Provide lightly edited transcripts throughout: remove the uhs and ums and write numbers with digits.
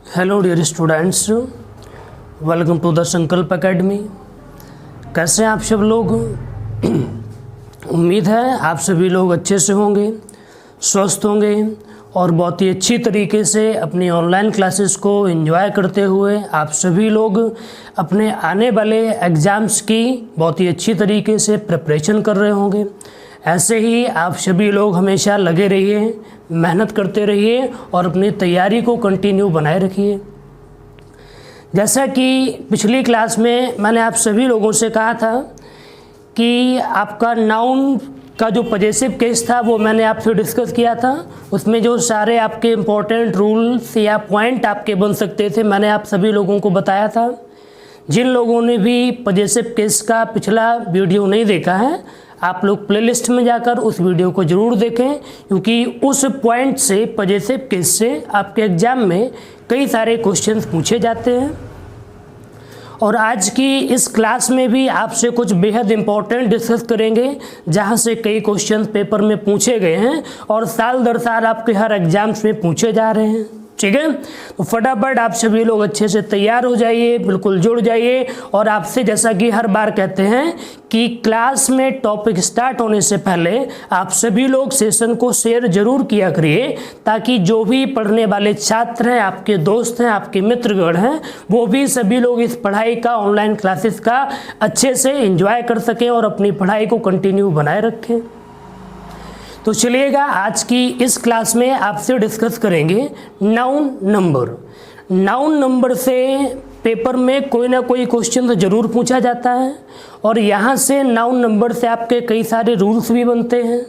Hello dear students, welcome to the Sankalp academy. कैसे हैं आप सब लोग? उम्मीद है आप सभी लोग अच्छे से होंगे, स्वस्थ होंगे और बहुत ही अच्छी तरीके से अपनी ऑनलाइन क्लासेस को एंजॉय करते हुए आप सभी लोग अपने आने वाले एग्ज़ाम्स की बहुत ही अच्छी तरीके से प्रिपरेशन कर रहे होंगे। ऐसे ही आप सभी लोग हमेशा लगे रहिए, मेहनत करते रहिए और अपनी तैयारी को कंटिन्यू बनाए रखिए। जैसा कि पिछली क्लास में मैंने आप सभी लोगों से कहा था कि आपका नाउन का जो पजेसिव केस था वो मैंने आपसे डिस्कस किया था। उसमें जो सारे आपके इम्पोर्टेंट रूल्स या पॉइंट आपके बन सकते थे मैंने आप सभी लोगों को बताया था। जिन लोगों ने भी पजेसिव केस का पिछला वीडियो नहीं देखा है, आप लोग प्लेलिस्ट में जाकर उस वीडियो को ज़रूर देखें, क्योंकि उस पॉइंट से पजेसिव केस से आपके एग्ज़ाम में कई सारे क्वेश्चंस पूछे जाते हैं। और आज की इस क्लास में भी आपसे कुछ बेहद इम्पोर्टेंट डिस्कस करेंगे, जहां से कई क्वेश्चंस पेपर में पूछे गए हैं और साल दर साल आपके हर एग्जाम्स में पूछे जा रहे हैं। ठीक है, तो फटाफट आप सभी लोग अच्छे से तैयार हो जाइए, बिल्कुल जुड़ जाइए। और आपसे जैसा कि हर बार कहते हैं कि क्लास में टॉपिक स्टार्ट होने से पहले आप सभी लोग सेशन को शेयर जरूर किया करिए, ताकि जो भी पढ़ने वाले छात्र हैं, आपके दोस्त हैं, आपके मित्रगण हैं, वो भी सभी लोग इस पढ़ाई का, ऑनलाइन क्लासेस का अच्छे से एंजॉय कर सकें और अपनी पढ़ाई को कंटिन्यू बनाए रखें। तो चलिएगा, आज की इस क्लास में आपसे डिस्कस करेंगे नाउन नंबर। नाउन नंबर से पेपर में कोई ना कोई क्वेश्चन तो ज़रूर पूछा जाता है और यहाँ से नाउन नंबर से आपके कई सारे रूल्स भी बनते हैं।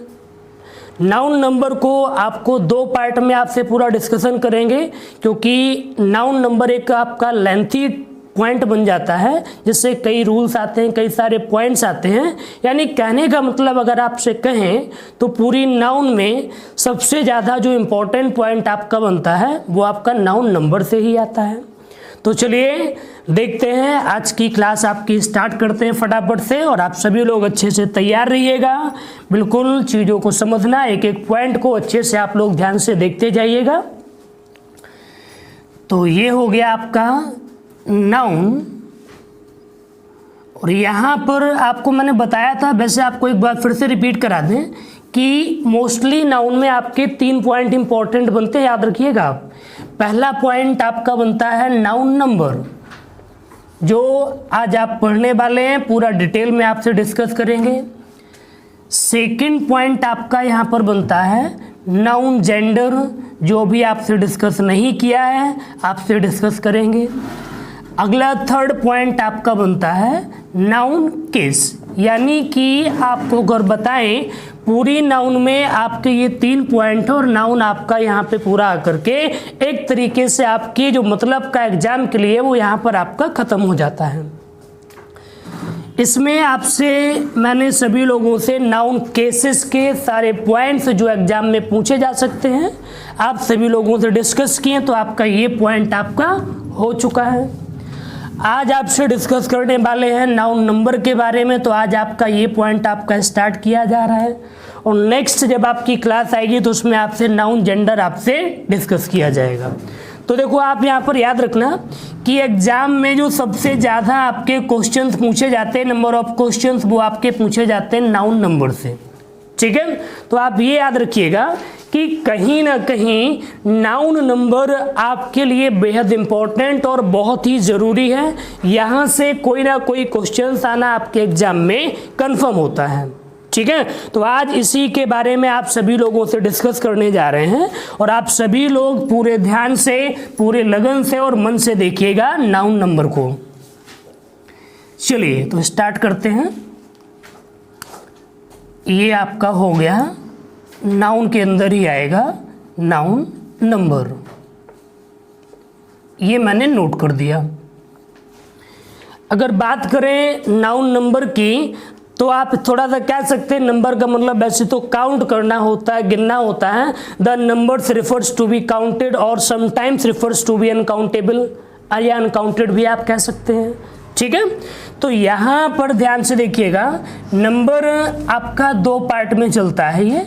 नाउन नंबर को आपको दो पार्ट में आपसे पूरा डिस्कशन करेंगे, क्योंकि नाउन नंबर एक आपका लेंथी पॉइंट बन जाता है, जिससे कई रूल्स आते हैं, कई सारे पॉइंट्स आते हैं। यानी कहने का मतलब अगर आपसे कहें तो पूरी नाउन में सबसे ज़्यादा जो इम्पोर्टेंट पॉइंट आपका बनता है वो आपका नाउन नंबर से ही आता है। तो चलिए देखते हैं, आज की क्लास आपकी स्टार्ट करते हैं फटाफट से। और आप सभी लोग अच्छे से तैयार रहिएगा, बिल्कुल चीज़ों को समझना, एक एक पॉइंट को अच्छे से आप लोग ध्यान से देखते जाइएगा। तो ये हो गया आपका नाउन। और यहाँ पर आपको मैंने बताया था, वैसे आपको एक बार फिर से रिपीट करा दें कि मोस्टली नाउन में आपके 3 पॉइंट इंपॉर्टेंट बनते हैं, याद रखिएगा आप। पहला पॉइंट आपका बनता है नाउन नंबर, जो आज आप पढ़ने वाले हैं, पूरा डिटेल में आपसे डिस्कस करेंगे। सेकंड पॉइंट आपका यहाँ पर बनता है नाउन जेंडर, जो भी आपसे डिस्कस नहीं किया है आपसे डिस्कस करेंगे। अगला थर्ड पॉइंट आपका बनता है नाउन केस, यानी कि आपको अगर बताएं पूरी नाउन में आपके ये 3 पॉइंट और नाउन आपका यहाँ पे पूरा आकर के एक तरीके से आपके जो मतलब का एग्जाम के लिए वो यहाँ पर आपका खत्म हो जाता है। इसमें आपसे मैंने सभी लोगों से नाउन केसेस के सारे पॉइंट्स जो एग्जाम में पूछे जा सकते हैं आप सभी लोगों से डिस्कस किए, तो आपका ये पॉइंट आपका हो चुका है। आज आपसे डिस्कस करने वाले हैं नाउन नंबर के बारे में, तो आज आपका ये पॉइंट आपका स्टार्ट किया जा रहा है। और नेक्स्ट जब आपकी क्लास आएगी तो उसमें आपसे नाउन जेंडर आपसे डिस्कस किया जाएगा। तो देखो, आप यहाँ पर याद रखना कि एग्जाम में जो सबसे ज़्यादा आपके क्वेश्चंस पूछे जाते हैं, नंबर ऑफ क्वेश्चंस, वो आपके पूछे जाते हैं नाउन नंबर से। ठीक है, तो आप ये याद रखिएगा कि कहीं ना कहीं नाउन नंबर आपके लिए बेहद इम्पोर्टेंट और बहुत ही ज़रूरी है। यहाँ से कोई ना कोई क्वेश्चंस आना आपके एग्जाम में कंफर्म होता है। ठीक है, तो आज इसी के बारे में आप सभी लोगों से डिस्कस करने जा रहे हैं और आप सभी लोग पूरे ध्यान से, पूरे लगन से और मन से देखिएगा नाउन नंबर को। चलिए तो स्टार्ट करते हैं। ये आपका हो गया, नाउन के अंदर ही आएगा नाउन नंबर, ये मैंने नोट कर दिया। अगर बात करें नाउन नंबर की तो आप थोड़ा सा कह सकते हैं, नंबर का मतलब वैसे तो काउंट करना होता है, गिनना होता है। The numbers refers to be counted और sometimes refers to be uncountable, या अनकाउंटेड भी आप कह सकते हैं। ठीक है, तो यहाँ पर ध्यान से देखिएगा, नंबर आपका 2 पार्ट में चलता है। ये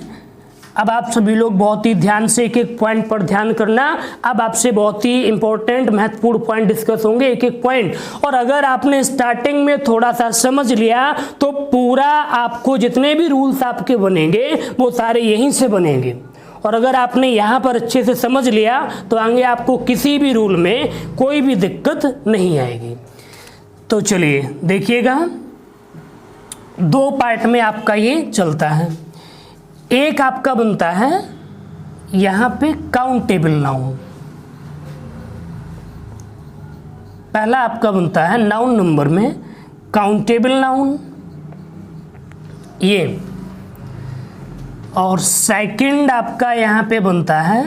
अब आप सभी लोग बहुत ही ध्यान से एक एक पॉइंट पर ध्यान करना। अब आपसे बहुत ही इंपॉर्टेंट महत्वपूर्ण पॉइंट डिस्कस होंगे, एक एक पॉइंट। और अगर आपने स्टार्टिंग में थोड़ा सा समझ लिया तो पूरा आपको जितने भी रूल्स आपके बनेंगे वो सारे यहीं से बनेंगे। और अगर आपने यहाँ पर अच्छे से समझ लिया तो आगे आपको किसी भी रूल में कोई भी दिक्कत नहीं आएगी। तो चलिए देखिएगा, दो पार्ट में आपका ये चलता है। एक आपका बनता है यहाँ पे काउंटेबल नाउन। पहला आपका बनता है नाउन नंबर में काउंटेबल नाउन ये, और सेकंड आपका यहाँ पे बनता है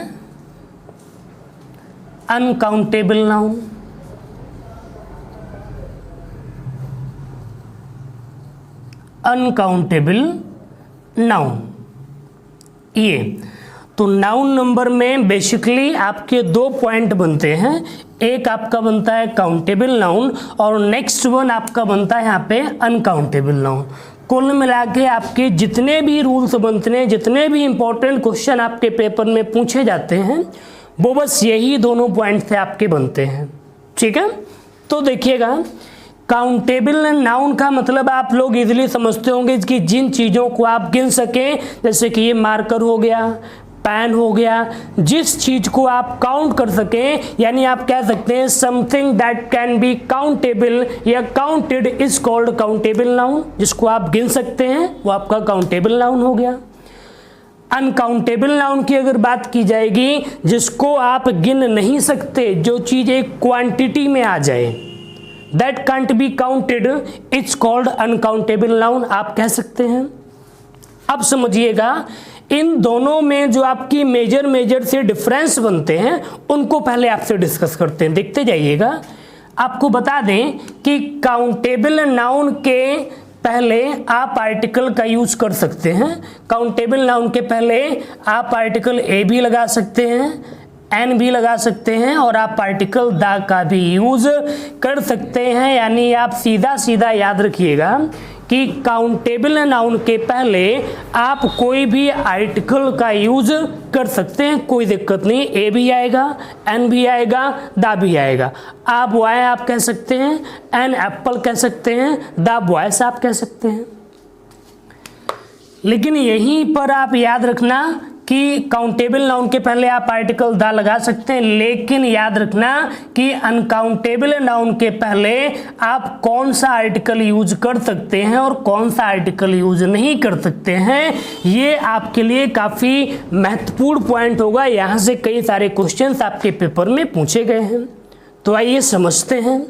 अनकाउंटेबल नाउन। अनकाउंटेबल नाउन ये। तो नाउन नंबर में बेसिकली आपके दो पॉइंट बनते हैं। एक आपका बनता है काउंटेबल नाउन और नेक्स्ट वन आपका बनता है यहाँ पे अनकाउंटेबल नाउन। कुल मिला के आपके जितने भी रूल्स बनते हैं, जितने भी इंपॉर्टेंट क्वेश्चन आपके पेपर में पूछे जाते हैं, वो बस यही दोनों पॉइंट से आपके बनते हैं। ठीक है, तो देखिएगा, काउंटेबल नाउन का मतलब आप लोग इजीली समझते होंगे कि जिन चीज़ों को आप गिन सकें, जैसे कि ये मार्कर हो गया, पेन हो गया, जिस चीज को आप काउंट कर सकें, यानी आप कह सकते हैं something that can be countable या counted is called countable noun. जिसको आप गिन सकते हैं वो आपका काउंटेबल नाउन हो गया। अनकाउंटेबल नाउन की अगर बात की जाएगी, जिसको आप गिन नहीं सकते, जो चीज एक क्वांटिटी में आ जाए, that can't be counted it's called uncountable noun आप कह सकते हैं। अब समझिएगा, इन दोनों में जो आपकी मेजर से डिफरेंस बनते हैं उनको पहले आपसे डिस्कस करते हैं, देखते जाइएगा। आपको बता दें कि काउंटेबल नाउन के पहले आप आर्टिकल का यूज कर सकते हैं। काउंटेबल नाउन के पहले आप आर्टिकल ए भी लगा सकते हैं, एन भी लगा सकते हैं, और आप पार्टिकल द का भी यूज कर सकते हैं। यानी आप सीधा याद रखिएगा कि काउंटेबल नाउन के पहले आप कोई भी आर्टिकल का यूज कर सकते हैं, कोई दिक्कत नहीं। ए भी आएगा, एन भी आएगा, द भी आएगा। आप बॉय आप कह सकते हैं, एन एप्पल कह सकते हैं, द बॉयस आप कह सकते हैं। लेकिन यहीं पर आप याद रखना कि काउंटेबल नाउन के पहले आप आर्टिकल द लगा सकते हैं, लेकिन याद रखना कि अनकाउंटेबल नाउन के पहले आप कौन सा आर्टिकल यूज कर सकते हैं और कौन सा आर्टिकल यूज नहीं कर सकते हैं। ये आपके लिए काफ़ी महत्वपूर्ण पॉइंट होगा। यहाँ से कई सारे क्वेश्चंस आपके पेपर में पूछे गए हैं, तो आइए समझते हैं।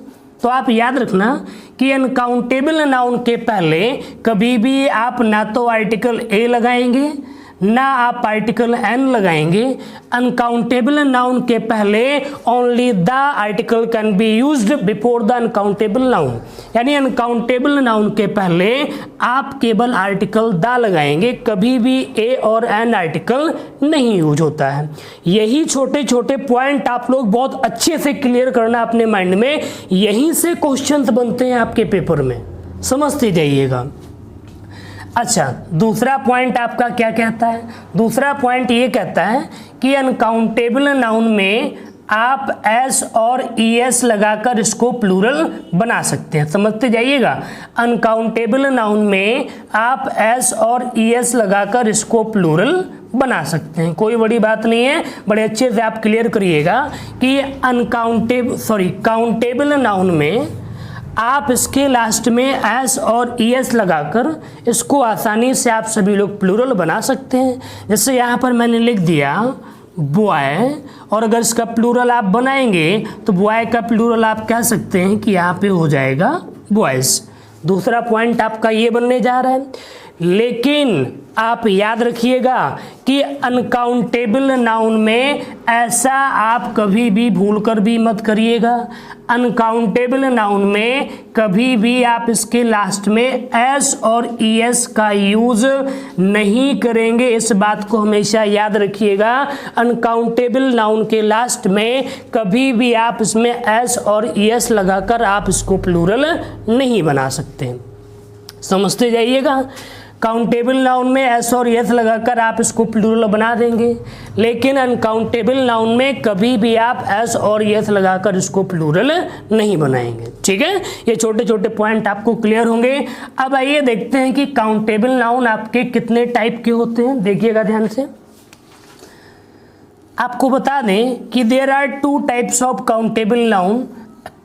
तो आप याद रखना कि अनकाउंटेबल नाउन के पहले कभी भी आप ना तो आर्टिकल ए लगाएंगे, ना आप आर्टिकल एन लगाएंगे। अनकाउंटेबल नाउन के पहले only the article can be used before the uncountable noun. यानी अनकाउंटेबल नाउन के पहले आप केवल आर्टिकल द लगाएंगे, कभी भी ए और एन आर्टिकल नहीं यूज होता है। यही छोटे छोटे पॉइंट आप लोग बहुत अच्छे से क्लियर करना अपने माइंड में, यहीं से क्वेश्चंस बनते हैं आपके पेपर में, समझते जाइएगा। अच्छा, दूसरा पॉइंट आपका क्या कहता है? दूसरा पॉइंट ये कहता है कि अनकाउंटेबल नाउन में आप एस और ई एस लगाकर इसको प्लूरल बना सकते हैं, समझते जाइएगा। अनकाउंटेबल नाउन में आप एस और ई एस लगाकर इसको प्लूरल बना सकते हैं, कोई बड़ी बात नहीं है। बड़े अच्छे से आप क्लियर करिएगा कि काउंटेबल नाउन में आप इसके लास्ट में एस और ई एस लगाकर इसको आसानी से आप सभी लोग प्लूरल बना सकते हैं। जैसे यहाँ पर मैंने लिख दिया बॉय, और अगर इसका प्लूरल आप बनाएंगे तो बॉय का प्लूरल आप कह सकते हैं कि यहाँ पे हो जाएगा बॉयज। दूसरा पॉइंट आपका ये बनने जा रहा है। लेकिन आप याद रखिएगा कि अनकाउंटेबल नाउन में ऐसा आप कभी भी भूल कर भी मत करिएगा। अनकाउंटेबल नाउन में कभी भी आप इसके लास्ट में एस और ई एस का यूज नहीं करेंगे, इस बात को हमेशा याद रखिएगा। अनकाउंटेबल नाउन के लास्ट में कभी भी आप इसमें एस और ई एस लगाकर आप इसको प्लूरल नहीं बना सकते, समझते जाइएगा। काउंटेबल नाउन में एस और यस लगाकर आप इसको प्लूरल बना देंगे, लेकिन अनकाउंटेबल नाउन में कभी भी आप एस और यस लगाकर इसको प्लूरल नहीं बनाएंगे। ठीक है, ये छोटे छोटे पॉइंट आपको क्लियर होंगे। अब आइए देखते हैं कि काउंटेबल नाउन आपके कितने टाइप के होते हैं। देखिएगा ध्यान से, आपको बता दें कि there are 2 types of countable noun.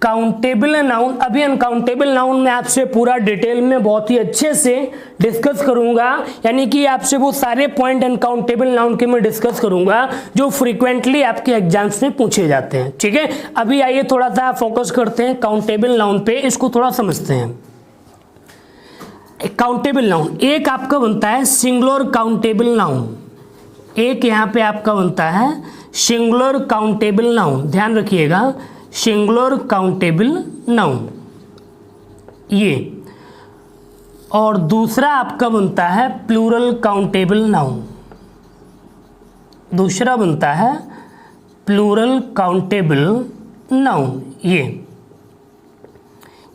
Countable noun, अभी अनकाउंटेबल नाउन में आपसे पूरा डिटेल में बहुत ही अच्छे से डिस्कस करूंगा, यानी कि आपसे वो सारे पॉइंट अनकाउंटेबल नाउन के मैं डिस्कस करूंगा जो फ्रीक्वेंटली आपके एग्जाम्स में पूछे जाते हैं। ठीक है, अभी आइए थोड़ा सा फोकस करते हैं काउंटेबल नाउन पे, इसको थोड़ा समझते हैं। काउंटेबल नाउन एक आपका बनता है सिंगुलर काउंटेबल नाउन, एक यहाँ पे आपका बनता है सिंगुलर काउंटेबल नाउन, ध्यान रखिएगा, सिंगुलर काउंटेबल नाउन ये, और दूसरा आपका बनता है प्लूरल काउंटेबल नाउन, दूसरा बनता है प्लूरल काउंटेबल नाउन ये।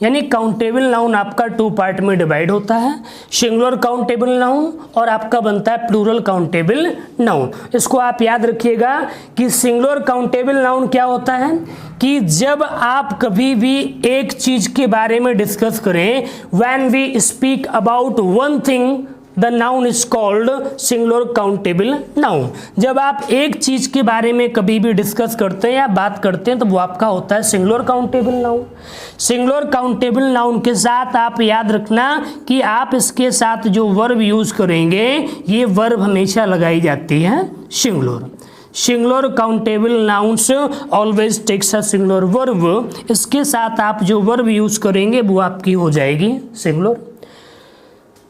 यानी काउंटेबल नाउन आपका 2 पार्ट में डिवाइड होता है, सिंगुलर काउंटेबल नाउन और आपका बनता है प्लूरल काउंटेबल नाउन। इसको आप याद रखिएगा कि सिंगुलर काउंटेबल नाउन क्या होता है कि जब आप कभी भी एक चीज के बारे में डिस्कस करें, when we speak about one thing the noun is called singular countable noun. जब आप एक चीज के बारे में कभी भी डिस्कस करते हैं या बात करते हैं तो वो आपका होता है singular countable noun. Singular countable noun के साथ आप याद रखना कि आप इसके साथ जो वर्ब यूज करेंगे ये वर्ब हमेशा लगाई जाती है singular. Singular countable nouns always takes a singular verb, इसके साथ आप जो वर्ब यूज करेंगे वो आपकी हो जाएगी सिंगुलर।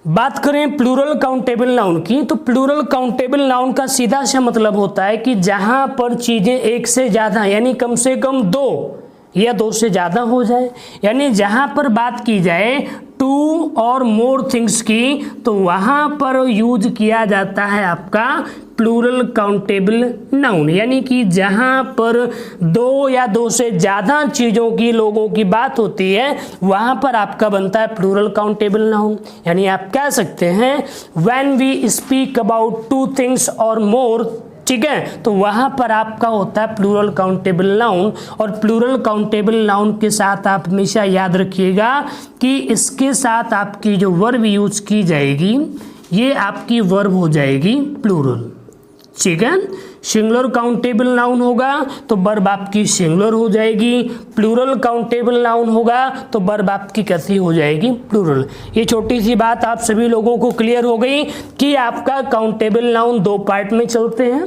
बात करें प्लूरल काउंटेबल नाउन की, तो प्लूरल काउंटेबल नाउन का सीधा सा मतलब होता है कि जहां पर चीजें एक से ज्यादा, यानी कम से कम 2 या 2 से ज्यादा हो जाए, यानी जहां पर बात की जाए 2 और मोर थिंग्स की, तो वहां पर यूज किया जाता है आपका प्लूरल काउंटेबल नाउन। यानी कि जहां पर 2 या 2 से ज़्यादा चीज़ों की, लोगों की बात होती है, वहां पर आपका बनता है प्लूरल काउंटेबल नाउन। यानी आप कह सकते हैं when we speak about 2 things और मोर, ठीक है, तो वहां पर आपका होता है प्लूरल काउंटेबल नाउन। और प्लूरल काउंटेबल नाउन के साथ आप हमेशा याद रखिएगा कि इसके साथ आपकी जो वर्ब यूज की जाएगी ये आपकी वर्ब हो जाएगी प्लूरल। ठीक है, सिंगुलर काउंटेबल नाउन होगा तो वर्ब आपकी सिंगुलर हो जाएगी, प्लूरल काउंटेबल नाउन होगा तो वर्ब आपकी कैसी हो जाएगी प्लूरल। ये छोटी सी बात आप सभी लोगों को क्लियर हो गई कि आपका काउंटेबल नाउन 2 पार्ट में चलते हैं।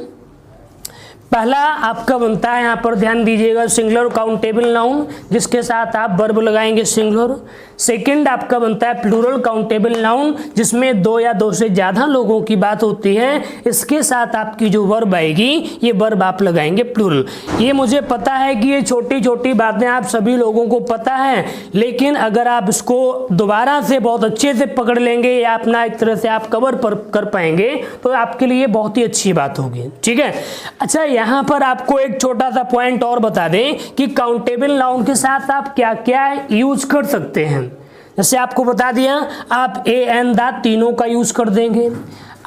पहला आपका बनता है, यहाँ पर ध्यान दीजिएगा, सिंगुलर काउंटेबल नाउन जिसके साथ आप वर्ब लगाएंगे सिंगुलर। सेकंड आपका बनता है प्लूरल काउंटेबल नाउन जिसमें 2 या 2 से ज़्यादा लोगों की बात होती है, इसके साथ आपकी जो वर्ब आएगी ये वर्ब आप लगाएंगे प्लूरल। ये मुझे पता है कि ये छोटी छोटी बातें आप सभी लोगों को पता है, लेकिन अगर आप इसको दोबारा से बहुत अच्छे से पकड़ लेंगे या अपना एक तरह से आप कवर कर पाएंगे तो आपके लिए बहुत ही अच्छी बात होगी। ठीक है, अच्छा यहाँ पर आपको एक छोटा सा पॉइंट और बता दें कि काउंटेबल नाउन के साथ आप क्या क्या यूज कर सकते हैं। जैसे आपको बता दिया, आप ए एन द तीनों का यूज कर देंगे,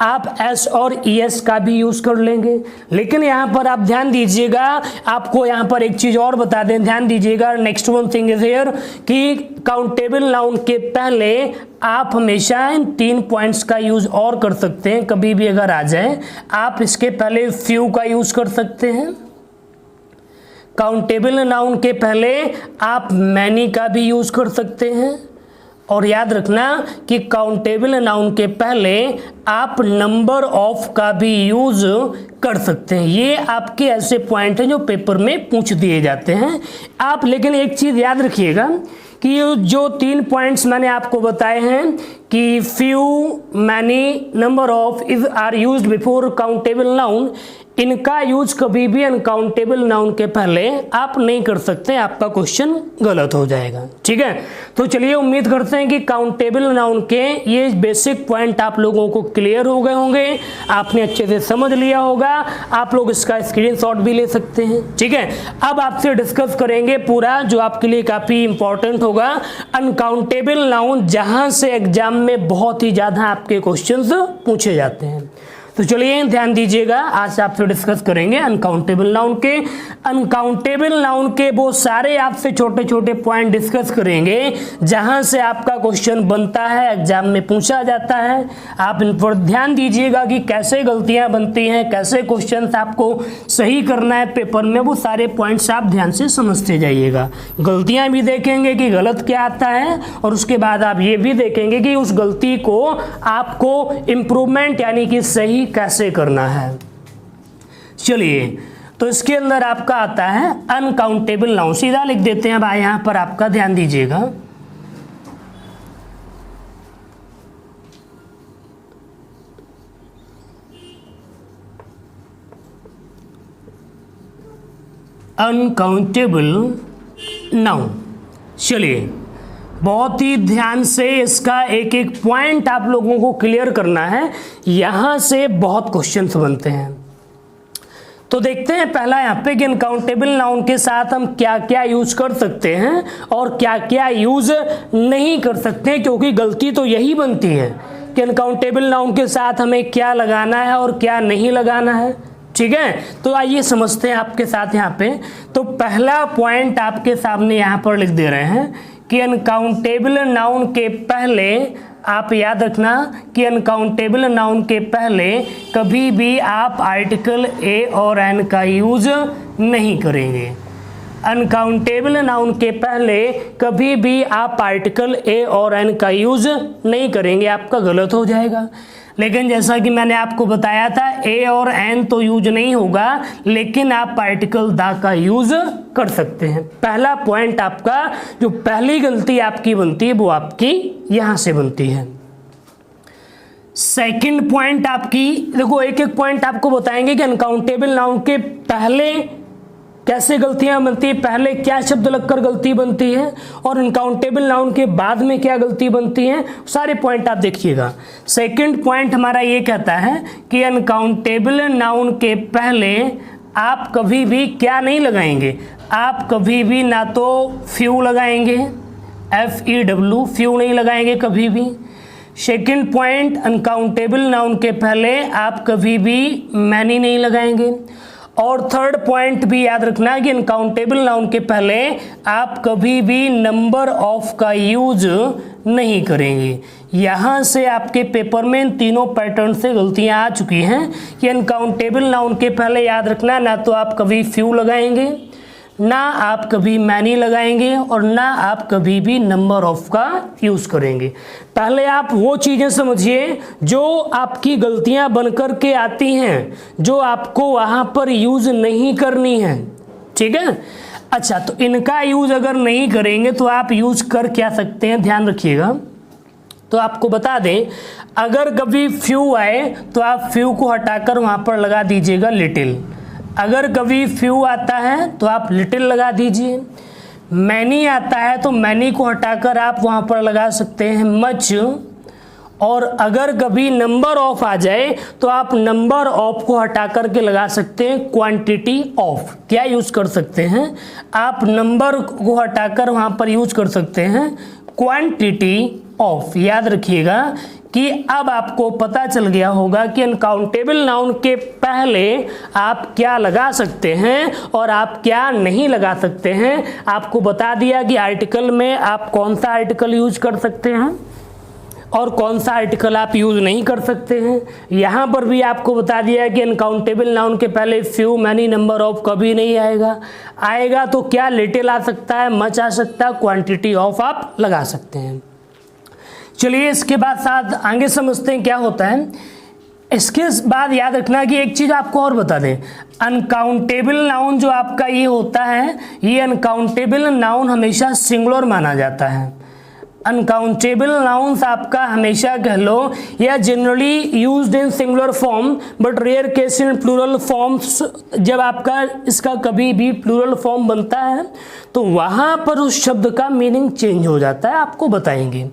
आप एस और ईएस का भी यूज कर लेंगे। लेकिन यहाँ पर आप ध्यान दीजिएगा, आपको यहाँ पर एक चीज और बता दें, ध्यान दीजिएगा, next one thing is here कि काउंटेबल नाउन के पहले आप हमेशा इन 3 पॉइंट्स का यूज और कर सकते हैं। कभी भी अगर आ जाए आप इसके पहले फ्यू का यूज कर सकते हैं, काउंटेबल नाउन के पहले आप मैनी का भी यूज कर सकते हैं, और याद रखना कि काउंटेबल नाउन के पहले आप नंबर ऑफ का भी यूज कर सकते हैं। ये आपके ऐसे पॉइंट हैं जो पेपर में पूछ दिए जाते हैं आप। लेकिन एक चीज याद रखिएगा कि ये जो 3 पॉइंट्स मैंने आपको बताए हैं कि few, many, number of is are used before countable noun, इनका यूज कभी भी अनकाउंटेबल नाउन के पहले आप नहीं कर सकते, आपका क्वेश्चन गलत हो जाएगा। ठीक है, तो चलिए उम्मीद करते हैं कि काउंटेबल नाउन के ये बेसिक पॉइंट आप लोगों को क्लियर हो गए होंगे, आपने अच्छे से समझ लिया होगा। आप लोग इसका स्क्रीनशॉट भी ले सकते हैं। ठीक है, अब आपसे डिस्कस करेंगे पूरा जो आपके लिए काफी इंपॉर्टेंट होगा, अनकाउंटेबल नाउन जहां से एग्जाम एग्जाम में बहुत ही ज़्यादा आपके क्वेश्चंस पूछे जाते हैं। तो चलिए ध्यान दीजिएगा, आज आपसे डिस्कस करेंगे अनकाउंटेबल नाउन के। अनकाउंटेबल नाउन के वो सारे आपसे छोटे छोटे पॉइंट डिस्कस करेंगे जहां से आपका क्वेश्चन बनता है, एग्जाम में पूछा जाता है। आप इन पर ध्यान दीजिएगा कि कैसे गलतियां बनती हैं, कैसे क्वेश्चन आपको सही करना है पेपर में, वो सारे पॉइंट्स आप ध्यान से समझते जाइएगा। गलतियां भी देखेंगे कि गलत क्या आता है, और उसके बाद आप ये भी देखेंगे कि उस गलती को आपको इम्प्रूवमेंट यानी कि सही कैसे करना है। चलिए, तो इसके अंदर आपका आता है अनकाउंटेबल नाउन। सीधा लिख देते हैं भाई, यहां पर आपका ध्यान दीजिएगा। Uncountable noun. चलिए, बहुत ही ध्यान से इसका एक एक पॉइंट आप लोगों को क्लियर करना है, यहां से बहुत क्वेश्चंस बनते हैं। तो देखते हैं पहला यहाँ पे कि अनकाउंटेबल नाउन के साथ हम क्या क्या यूज कर सकते हैं और क्या क्या यूज नहीं कर सकते हैं, क्योंकि गलती तो यही बनती है कि अनकाउंटेबल नाउन के साथ हमें क्या लगाना है और क्या नहीं लगाना है। ठीक है, तो आइए समझते हैं आपके साथ यहाँ पे। तो पहला पॉइंट आपके सामने यहाँ पर लिख दे रहे हैं कि अनकाउंटेबल नाउन के पहले, आप याद रखना कि अनकाउंटेबल नाउन के पहले कभी भी आप आर्टिकल ए और एन का यूज नहीं करेंगे। अनकाउंटेबल नाउन के पहले कभी भी आप आर्टिकल ए और एन का यूज नहीं करेंगे, आपका गलत हो जाएगा। लेकिन जैसा कि मैंने आपको बताया था, ए और एन तो यूज नहीं होगा, लेकिन आप पार्टिकल दा का यूज कर सकते हैं। पहला पॉइंट आपका, जो पहली गलती आपकी बनती है वो आपकी यहां से बनती है। सेकंड पॉइंट आपकी, देखो एक एक पॉइंट आपको बताएंगे कि अनकाउंटेबल नाउन के पहले कैसे गलतियां बनती है, पहले क्या शब्द लगकर गलती बनती है, और अनकाउंटेबल नाउन के बाद में क्या गलती बनती है, सारे पॉइंट आप देखिएगा। सेकंड पॉइंट हमारा ये कहता है कि अनकाउंटेबल नाउन के पहले आप कभी भी क्या नहीं लगाएंगे, आप कभी भी ना तो फ्यू लगाएंगे, FEW, फ्यू नहीं लगाएंगे कभी भी। सेकंड पॉइंट, अनकाउंटेबल नाउन के पहले आप कभी भी मैनी नहीं लगाएंगे। और थर्ड पॉइंट भी याद रखना कि अनकाउंटेबल नाउन के पहले आप कभी भी नंबर ऑफ का यूज नहीं करेंगे। यहाँ से आपके पेपर में इन तीनों पैटर्न से गलतियाँ आ चुकी हैं कि अनकाउंटेबल नाउन के पहले याद रखना, ना तो आप कभी फ्यू लगाएंगे, ना आप कभी मैनी लगाएंगे, और ना आप कभी भी नंबर ऑफ का यूज करेंगे। पहले आप वो चीजें समझिए जो आपकी गलतियां बनकर के आती हैं, जो आपको वहां पर यूज नहीं करनी है। ठीक है, अच्छा, तो इनका यूज अगर नहीं करेंगे तो आप यूज कर क्या सकते हैं, ध्यान रखिएगा। तो आपको बता दें, अगर कभी फ्यू आए तो आप फ्यू को हटाकर वहां पर लगा दीजिएगा लिटिल। अगर कभी फ्यू आता है तो आप लिटिल लगा दीजिए। मैनी आता है तो मैनी को हटाकर आप वहाँ पर लगा सकते हैं मच। और अगर कभी नंबर ऑफ आ जाए तो आप नंबर ऑफ को हटा करके लगा सकते हैं क्वांटिटी ऑफ। क्या यूज कर सकते हैं, आप नंबर को हटाकर वहाँ पर यूज कर सकते हैं क्वांटिटी ऑफ। याद रखिएगा कि अब आपको पता चल गया होगा कि अनकाउंटेबल नाउन के पहले आप क्या लगा सकते हैं और आप क्या नहीं लगा सकते हैं। आपको बता दिया कि आर्टिकल में आप कौन सा आर्टिकल यूज कर सकते हैं और कौन सा आर्टिकल आप यूज नहीं कर सकते हैं। यहाँ पर भी आपको बता दिया कि अनकाउंटेबल नाउन के पहले फ्यू, मैनी, नंबर ऑफ कभी नहीं आएगा। आएगा तो क्या लिटिल आ सकता है, मच आ सकता है, क्वांटिटी ऑफ आप लगा सकते हैं। चलिए इसके बाद साथ आगे समझते हैं क्या होता है। इसके बाद याद रखना कि एक चीज आपको और बता दें, अनकाउंटेबल नाउन जो आपका ये होता है, ये अनकाउंटेबल नाउन हमेशा सिंगुलर माना जाता है। अनकाउंटेबल नाउन्स आपका हमेशा कह लो या generally used in singular form but rare case in plural forms. जब आपका इसका कभी भी प्लूरल फॉर्म बनता है तो वहाँ पर उस शब्द का मीनिंग चेंज हो जाता है, आपको बताएंगे।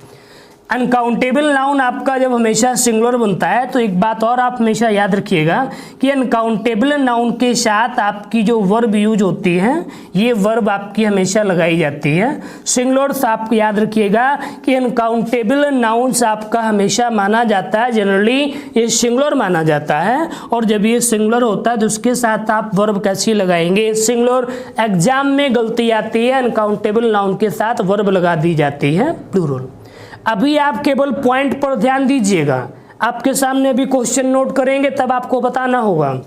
अनकाउंटेबल नाउन आपका जब हमेशा सिंगुलर बनता है तो एक बात और आप हमेशा याद रखिएगा कि अनकाउंटेबल नाउन के साथ आपकी जो वर्ब यूज होती है ये वर्ब आपकी हमेशा लगाई जाती है। सिंगुलर्स आप याद रखिएगा कि अनकाउंटेबल नाउन्स आपका हमेशा माना जाता है, जनरली ये सिंगुलर माना जाता है, और जब ये सिंगुलर होता है तो उसके साथ आप वर्ब कैसी लगाएंगे, सिंगुलर। एग्जाम में गलती आती है, अनकाउंटेबल नाउन के साथ वर्ब लगा दी जाती है प्लूरल। अभी आप केवल पॉइंट पर ध्यान दीजिएगा, आपके सामने अभी क्वेश्चन नोट करेंगे तब आपको बताना होगा।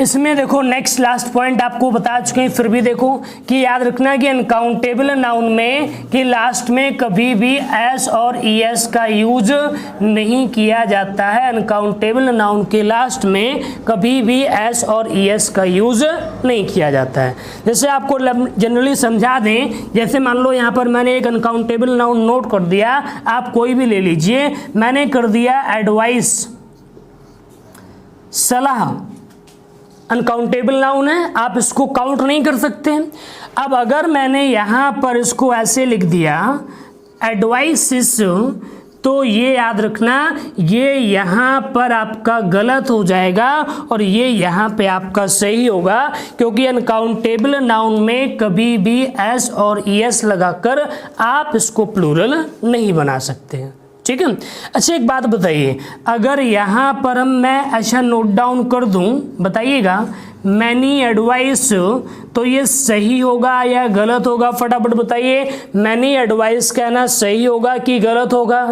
इसमें देखो नेक्स्ट लास्ट पॉइंट आपको बता चुके हैं, फिर भी देखो कि याद रखना कि अनकाउंटेबल नाउन में कि लास्ट में कभी भी एस और ईएस का यूज नहीं किया जाता है। अनकाउंटेबल नाउन के लास्ट में कभी भी एस और ईएस का यूज नहीं किया जाता है। जैसे आपको जनरली समझा दें, जैसे मान लो यहाँ पर मैंने एक अनकाउंटेबल नाउन नोट कर दिया, आप कोई भी ले लीजिए, मैंने कर दिया एडवाइस, सलाह, अनकाउंटेबल नाउन है, आप इसको काउंट नहीं कर सकते। अब अगर मैंने यहाँ पर इसको ऐसे लिख दिया एडवाइसिस, तो ये याद रखना ये यहाँ पर आपका गलत हो जाएगा और ये यहाँ पे आपका सही होगा, क्योंकि अनकाउंटेबल नाउन में कभी भी एस और ईएस लगाकर आप इसको प्लूरल नहीं बना सकते हैं। ठीक है। अच्छा एक बात बताइए, अगर यहाँ पर मैं ऐसा नोट डाउन कर दूँ, बताइएगा मैनी एडवाइस, तो ये सही होगा या गलत होगा? फटाफट बताइए, मैनी एडवाइस कहना सही होगा कि गलत होगा?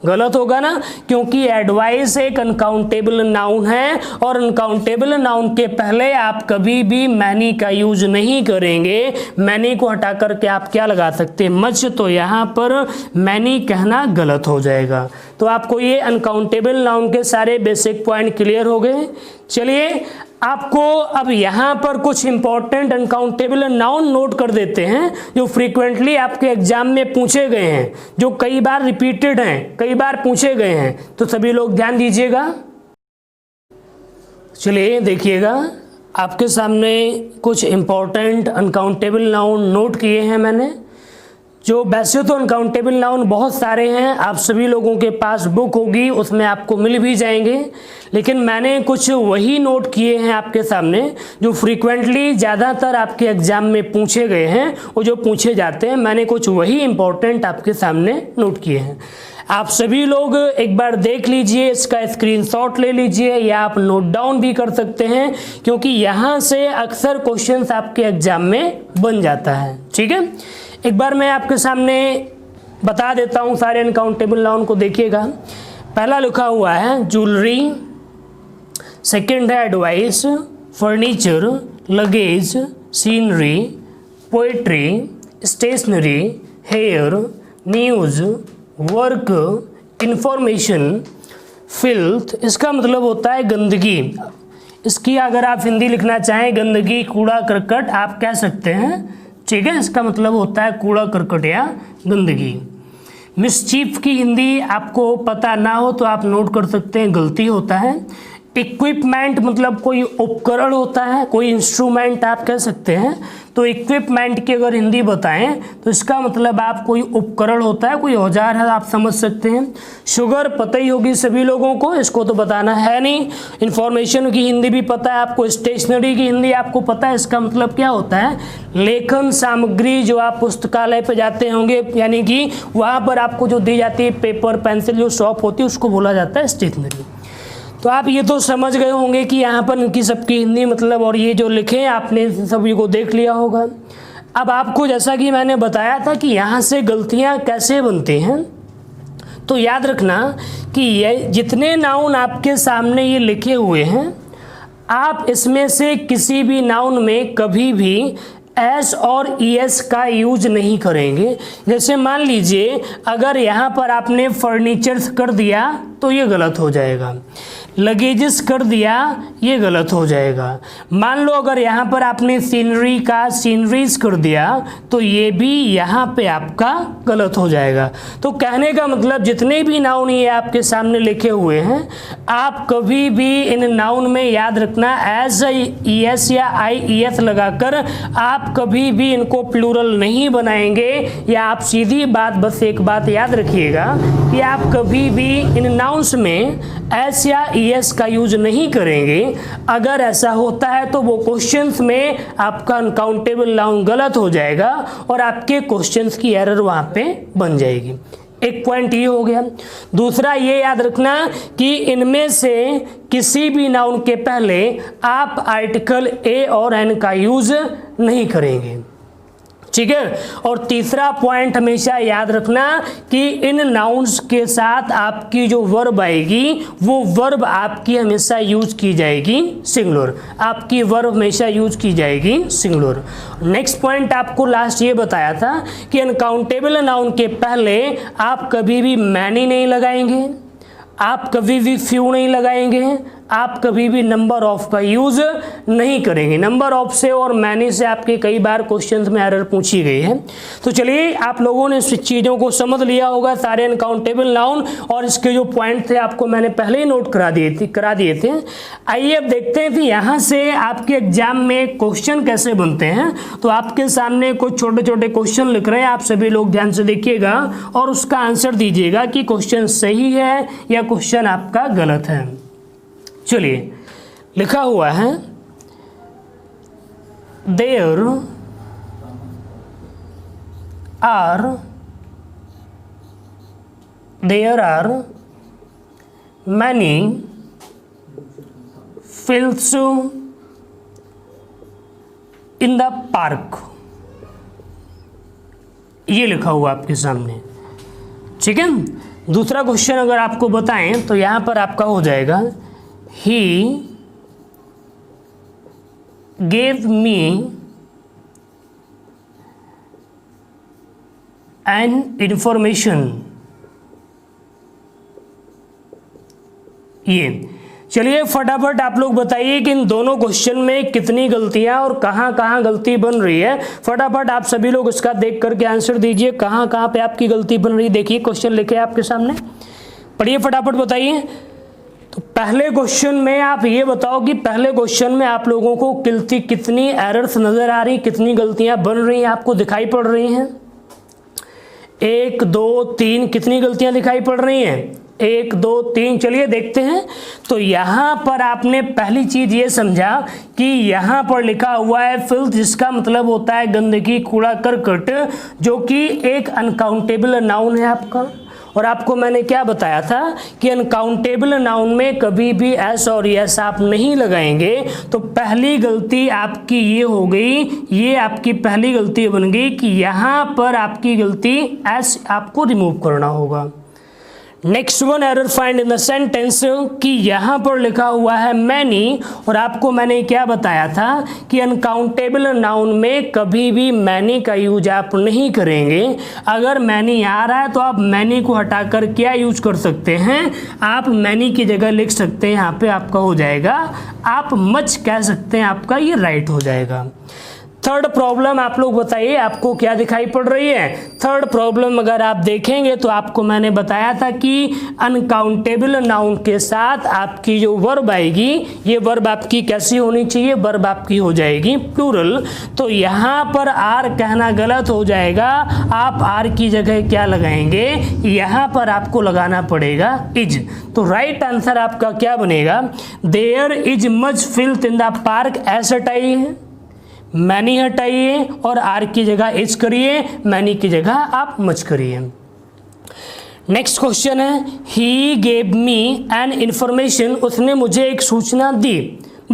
गलत होगा ना, क्योंकि एडवाइस एक अनकाउंटेबल नाउन है और अनकाउंटेबल नाउन के पहले आप कभी भी मैनी का यूज नहीं करेंगे। मैनी को हटा करके आप क्या लगा सकते हैं? मच, तो यहाँ पर मैनी कहना गलत हो जाएगा। तो आपको ये अनकाउंटेबल नाउन के सारे बेसिक पॉइंट क्लियर हो गए। चलिए आपको अब यहाँ पर कुछ इंपॉर्टेंट अनकाउंटेबल नाउन नोट कर देते हैं जो फ्रीक्वेंटली आपके एग्जाम में पूछे गए हैं, जो कई बार रिपीटेड हैं, कई बार पूछे गए हैं, तो सभी लोग ध्यान दीजिएगा। चलिए देखिएगा, आपके सामने कुछ इंपॉर्टेंट अनकाउंटेबल नाउन नोट किए हैं मैंने, जो वैसे तो अनकाउंटेबल नाउन बहुत सारे हैं, आप सभी लोगों के पास बुक होगी उसमें आपको मिल भी जाएंगे, लेकिन मैंने कुछ वही नोट किए हैं आपके सामने जो फ्रीक्वेंटली ज़्यादातर आपके एग्जाम में पूछे गए हैं, वो जो पूछे जाते हैं, मैंने कुछ वही इंपॉर्टेंट आपके सामने नोट किए हैं। आप सभी लोग एक बार देख लीजिए, इसका स्क्रीनशॉट ले लीजिए या आप नोट डाउन भी कर सकते हैं, क्योंकि यहाँ से अक्सर क्वेश्चंस आपके एग्जाम में बन जाता है। ठीक है, एक बार मैं आपके सामने बता देता हूँ सारे अनकाउंटेबल नाउन को। देखिएगा, पहला लिखा हुआ है ज्वेलरी, सेकंड है advice, furniture, luggage, scenery, poetry, stationery, hair, news, work, information, filth. इसका मतलब होता है गंदगी। इसकी अगर आप हिंदी लिखना चाहें गंदगी, कूड़ा करकट आप कह सकते हैं। ठीक है, इसका मतलब होता है कूड़ा करकट या गंदगी। मिसचीफ की हिंदी आपको पता ना हो तो आप नोट कर सकते हैं, गलती होता है। इक्विपमेंट मतलब कोई उपकरण होता है, कोई इंस्ट्रूमेंट आप कह सकते हैं। तो इक्विपमेंट की अगर हिंदी बताएं तो इसका मतलब आप कोई उपकरण होता है, कोई औजार है, आप समझ सकते हैं। शुगर पता ही होगी सभी लोगों को, इसको तो बताना है नहीं। इंफॉर्मेशन की हिंदी भी पता है आपको, स्टेशनरी की हिंदी आपको पता है, इसका मतलब क्या होता है? लेखन सामग्री, जो आप पुस्तकालय पर जाते होंगे, यानी कि वहाँ पर आपको जो दी जाती है पेपर पेंसिल जो शॉप होती है उसको बोला जाता है स्टेशनरी। तो आप ये तो समझ गए होंगे कि यहाँ पर इनकी सबकी हिंदी मतलब, और ये जो लिखे हैं आपने सभी को देख लिया होगा। अब आपको जैसा कि मैंने बताया था कि यहाँ से गलतियाँ कैसे बनती हैं, तो याद रखना कि ये जितने नाउन आपके सामने ये लिखे हुए हैं, आप इसमें से किसी भी नाउन में कभी भी एस और ईएस का यूज नहीं करेंगे। जैसे मान लीजिए अगर यहाँ पर आपने फर्नीचर्स कर दिया तो ये गलत हो जाएगा, लगेजेस कर दिया, ये गलत हो जाएगा। मान लो अगर यहाँ पर आपने सीनरी का सीनरीज कर दिया तो ये भी यहाँ पे आपका गलत हो जाएगा। तो कहने का मतलब जितने भी नाउन ये आपके सामने लिखे हुए हैं, आप कभी भी इन नाउन में याद रखना एज एस या IES लगाकर आप कभी भी इनको प्लूरल नहीं बनाएंगे। या आप सीधी बात, बस एक बात याद रखिएगा कि आप कभी भी इन नाउन्स में एस या ES का यूज नहीं करेंगे। अगर ऐसा होता है तो वो क्वेश्चंस में आपका अनकाउंटेबल नाउन गलत हो जाएगा और आपके क्वेश्चंस की एरर वहाँ पे बन जाएगी। एक पॉइंट ये हो गया। दूसरा ये याद रखना कि इनमें से किसी भी नाउन के पहले आप आर्टिकल A और N का यूज नहीं करेंगे, ठीक है। और तीसरा पॉइंट हमेशा याद रखना कि इन नाउन्स के साथ आपकी जो वर्ब आएगी वो वर्ब आपकी हमेशा यूज की जाएगी सिंगुलर, आपकी वर्ब हमेशा यूज की जाएगी सिंगुलर। नेक्स्ट पॉइंट आपको लास्ट ये बताया था कि अनकाउंटेबल नाउन के पहले आप कभी भी मैनी नहीं लगाएंगे, आप कभी भी फ्यू नहीं लगाएंगे, आप कभी भी नंबर ऑफ का यूज नहीं करेंगे। नंबर ऑफ से और मैनी से आपके कई बार क्वेश्चंस में एरर पूछी गई है। तो चलिए, आप लोगों ने इस चीज़ों को समझ लिया होगा, सारे अनकाउंटेबल नाउन, और इसके जो पॉइंट थे आपको मैंने पहले ही नोट करा दिए थे। आइए अब देखते हैं कि यहाँ से आपके एग्जाम में क्वेश्चन कैसे बनते हैं। तो आपके सामने कुछ छोटे छोटे क्वेश्चन लिख रहे हैं, आप सभी लोग ध्यान से देखिएगा और उसका आंसर दीजिएगा कि क्वेश्चन सही है या क्वेश्चन आपका गलत है। चलिए, लिखा हुआ है there are many fields in the park. ये लिखा हुआ आपके सामने, ठीक है। दूसरा क्वेश्चन अगर आपको बताएं तो यहां पर आपका हो जाएगा He gave me an information। ये चलिए फटाफट आप लोग बताइए कि इन दोनों क्वेश्चन में कितनी गलतियां और कहां कहां गलती बन रही है। फटाफट आप सभी लोग इसका देख करके आंसर दीजिए, कहां कहां पे आपकी गलती बन रही है। देखिए क्वेश्चन लिखे आपके सामने, पढ़िए फटाफट बताइए। तो पहले क्वेश्चन में आप ये बताओ कि पहले क्वेश्चन में आप लोगों को कितनी एरर्स नजर आ रही, कितनी गलतियां बन रही हैं, आपको दिखाई पड़ रही हैं। 1 2 3 कितनी गलतियां दिखाई पड़ रही हैं? 1 2 3। चलिए देखते हैं। तो यहाँ पर आपने पहली चीज ये समझा कि यहाँ पर लिखा हुआ है फिल्थ, जिसका मतलब होता है गंदगी, कूड़ा करकट, जो कि एक अनकाउंटेबल नाउन है आपका। और आपको मैंने क्या बताया था कि अनकाउंटेबल नाउन में कभी भी एस और एस आप नहीं लगाएंगे। तो पहली गलती आपकी ये हो गई, ये आपकी पहली गलती बन गई कि यहाँ पर आपकी गलती एस आपको रिमूव करना होगा। Next one, error find in the sentence, कि यहाँ पर लिखा हुआ है मैनी, और आपको मैंने क्या बताया था कि अनकाउंटेबल नाउन में कभी भी मैनी का यूज आप नहीं करेंगे। अगर मैनी आ रहा है तो आप मैनी को हटाकर क्या यूज कर सकते हैं, आप मैनी की जगह लिख सकते हैं, यहाँ पे आपका हो जाएगा आप मच कह सकते हैं, आपका ये राइट हो जाएगा। थर्ड प्रॉब्लम आप लोग बताइए आपको क्या दिखाई पड़ रही है। थर्ड प्रॉब्लम अगर आप देखेंगे तो आपको मैंने बताया था कि अनकाउंटेबल नाउन के साथ आपकी जो वर्ब आएगी, ये वर्ब आपकी कैसी होनी चाहिए, वर्ब आपकी हो जाएगी प्लूरल। तो यहाँ पर आर कहना गलत हो जाएगा, आप आर की जगह क्या लगाएंगे, यहाँ पर आपको लगाना पड़ेगा इज। तो राइट आंसर आपका क्या बनेगा, there is much filth in the park. ऐसा हटाइए, मैनी हटाइए और आर की जगह इज करिए, मैनी की जगह आप मच करिए। नेक्स्ट क्वेश्चन है ही गेव मी एन इंफॉर्मेशन, उसने मुझे एक सूचना दी।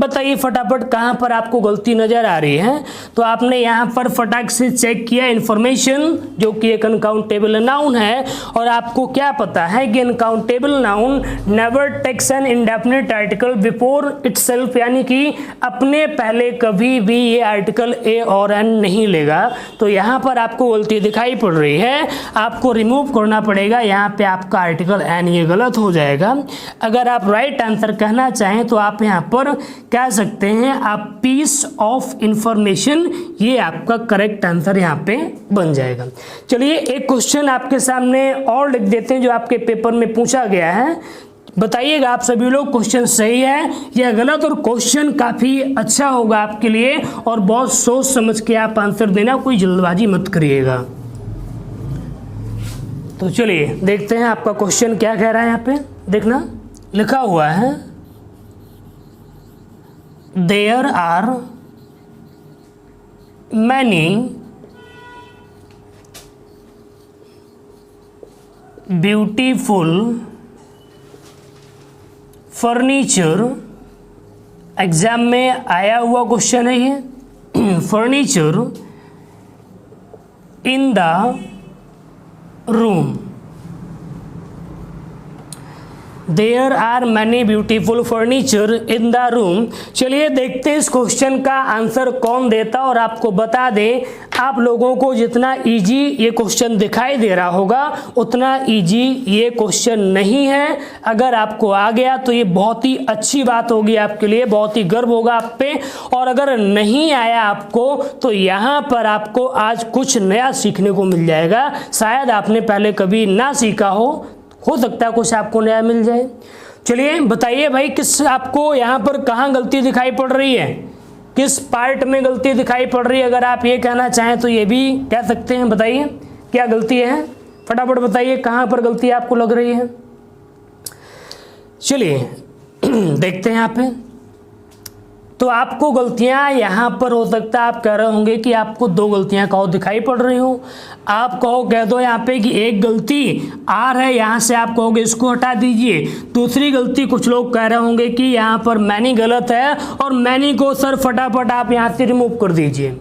बताइए फटाफट कहाँ पर आपको गलती नज़र आ रही है। तो आपने यहाँ पर फटाक से चेक किया इन्फॉर्मेशन, जो कि एक अनकाउंटेबल नाउन है, और आपको क्या पता है कि uncountable noun never takes an indefinite article before itself, यानी कि अपने पहले कभी भी ये आर्टिकल ए और एन नहीं लेगा। तो यहाँ पर आपको गलती दिखाई पड़ रही है, आपको रिमूव करना पड़ेगा यहाँ पे आपका आर्टिकल एन, ये गलत हो जाएगा। अगर आप राइट आंसर कहना चाहें तो आप यहाँ पर कह सकते हैं आप पीस ऑफ इंफॉर्मेशन, ये आपका करेक्ट आंसर यहाँ पे बन जाएगा। चलिए एक क्वेश्चन आपके सामने और लिख देते हैं जो आपके पेपर में पूछा गया है। बताइएगा आप सभी लोग क्वेश्चन सही है या गलत, और क्वेश्चन काफ़ी अच्छा होगा आपके लिए, और बहुत सोच समझ के आप आंसर देना, कोई जल्दबाजी मत करिएगा। तो चलिए देखते हैं आपका क्वेश्चन क्या कह रहा है। यहाँ पे देखना लिखा हुआ है, there are many beautiful furniture, exam में आया हुआ क्वेश्चन है ये, furniture in the room, there are many beautiful furniture in the room. चलिए देखते हैं इस क्वेश्चन का आंसर कौन देता, और आपको बता दें आप लोगों को जितना इजी ये क्वेश्चन दिखाई दे रहा होगा उतना इजी ये क्वेश्चन नहीं है। अगर आपको आ गया तो ये बहुत ही अच्छी बात होगी आपके लिए, बहुत ही गर्व होगा आप पे, और अगर नहीं आया आपको तो यहाँ पर आपको आज कुछ नया सीखने को मिल जाएगा। शायद आपने पहले कभी ना सीखा हो सकता है कुछ आपको नया मिल जाए। चलिए बताइए भाई, किस आपको यहाँ पर कहाँ गलती दिखाई पड़ रही है, किस पार्ट में गलती दिखाई पड़ रही है। अगर आप ये कहना चाहें तो ये भी कह सकते हैं। बताइए क्या गलती है, फटाफट बताइए कहाँ पर गलती आपको लग रही है। चलिए देखते हैं यहाँ पे। तो आपको गलतियां यहाँ पर हो सकता है आप कह रहे होंगे कि आपको दो गलतियां कहो दिखाई पड़ रही हो। आप कहो कह दो यहाँ पे कि एक गलती आर है, यहाँ से आप कहोगे इसको हटा दीजिए। दूसरी गलती कुछ लोग कह रहे होंगे कि यहाँ पर मैनी गलत है, और मैनी को सर फटाफट आप यहाँ से रिमूव कर दीजिए।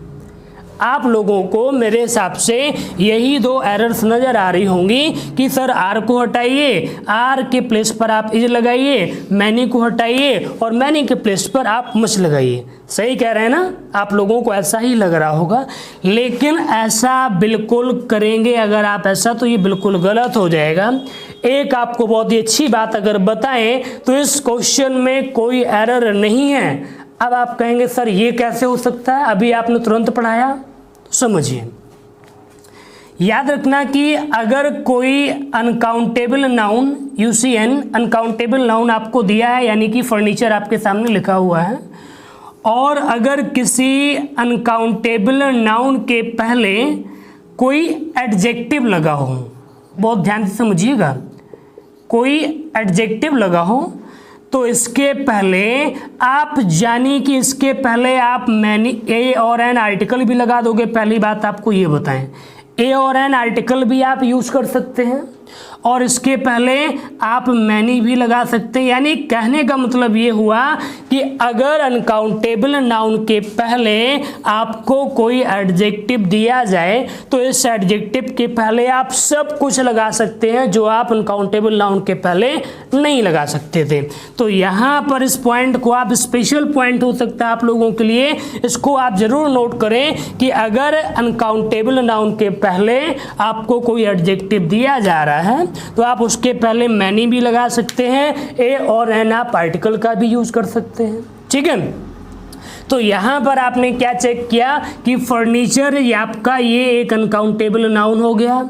आप लोगों को मेरे हिसाब से यही दो एरर्स नज़र आ रही होंगी कि सर आर को हटाइए, आर के प्लेस पर आप इज लगाइए, मैनी को हटाइए और मैनी के प्लेस पर आप मच लगाइए। सही कह रहे हैं ना, आप लोगों को ऐसा ही लग रहा होगा, लेकिन ऐसा बिल्कुल करेंगे अगर आप ऐसा तो ये बिल्कुल गलत हो जाएगा। एक आपको बहुत ही अच्छी बात अगर बताएं तो इस क्वेश्चन में कोई एरर नहीं है। अब आप कहेंगे सर ये कैसे हो सकता है, अभी आपने तुरंत पढ़ाया। समझिए, याद रखना कि अगर कोई uncountable noun UCN uncountable noun आपको दिया है, यानी कि फर्नीचर आपके सामने लिखा हुआ है, और अगर किसी अनकाउंटेबल नाउन के पहले कोई एडजेक्टिव लगा हो, बहुत ध्यान से समझिएगा, कोई एडजेक्टिव लगा हो तो इसके पहले आप यानी कि इसके पहले आप मैनी ए और एन आर्टिकल भी लगा दोगे। पहली बात आपको ये बताएं, ए और एन आर्टिकल भी आप यूज़ कर सकते हैं, और इसके पहले आप मैनी भी लगा सकते हैं। यानी कहने का मतलब ये हुआ कि अगर अनकाउंटेबल नाउन के पहले आपको कोई एडजेक्टिव दिया जाए तो इस एडजेक्टिव के पहले आप सब कुछ लगा सकते हैं जो आप अनकाउंटेबल नाउन के पहले नहीं लगा सकते थे। तो यहाँ पर इस पॉइंट को आप स्पेशल पॉइंट हो सकता है आप लोगों के लिए, इसको आप ज़रूर नोट करें कि अगर अनकाउंटेबल नाउन के पहले आपको कोई एडजेक्टिव दिया जा रहा है तो आप उसके पहले मैनी भी लगा सकते हैं, ए और एन आप आर्टिकल का भी यूज कर सकते हैं। ठीक है, तो यहाँ पर आपने क्या चेक किया कि फर्नीचर आपका ये एक अनकाउंटेबल नाउन हो गया,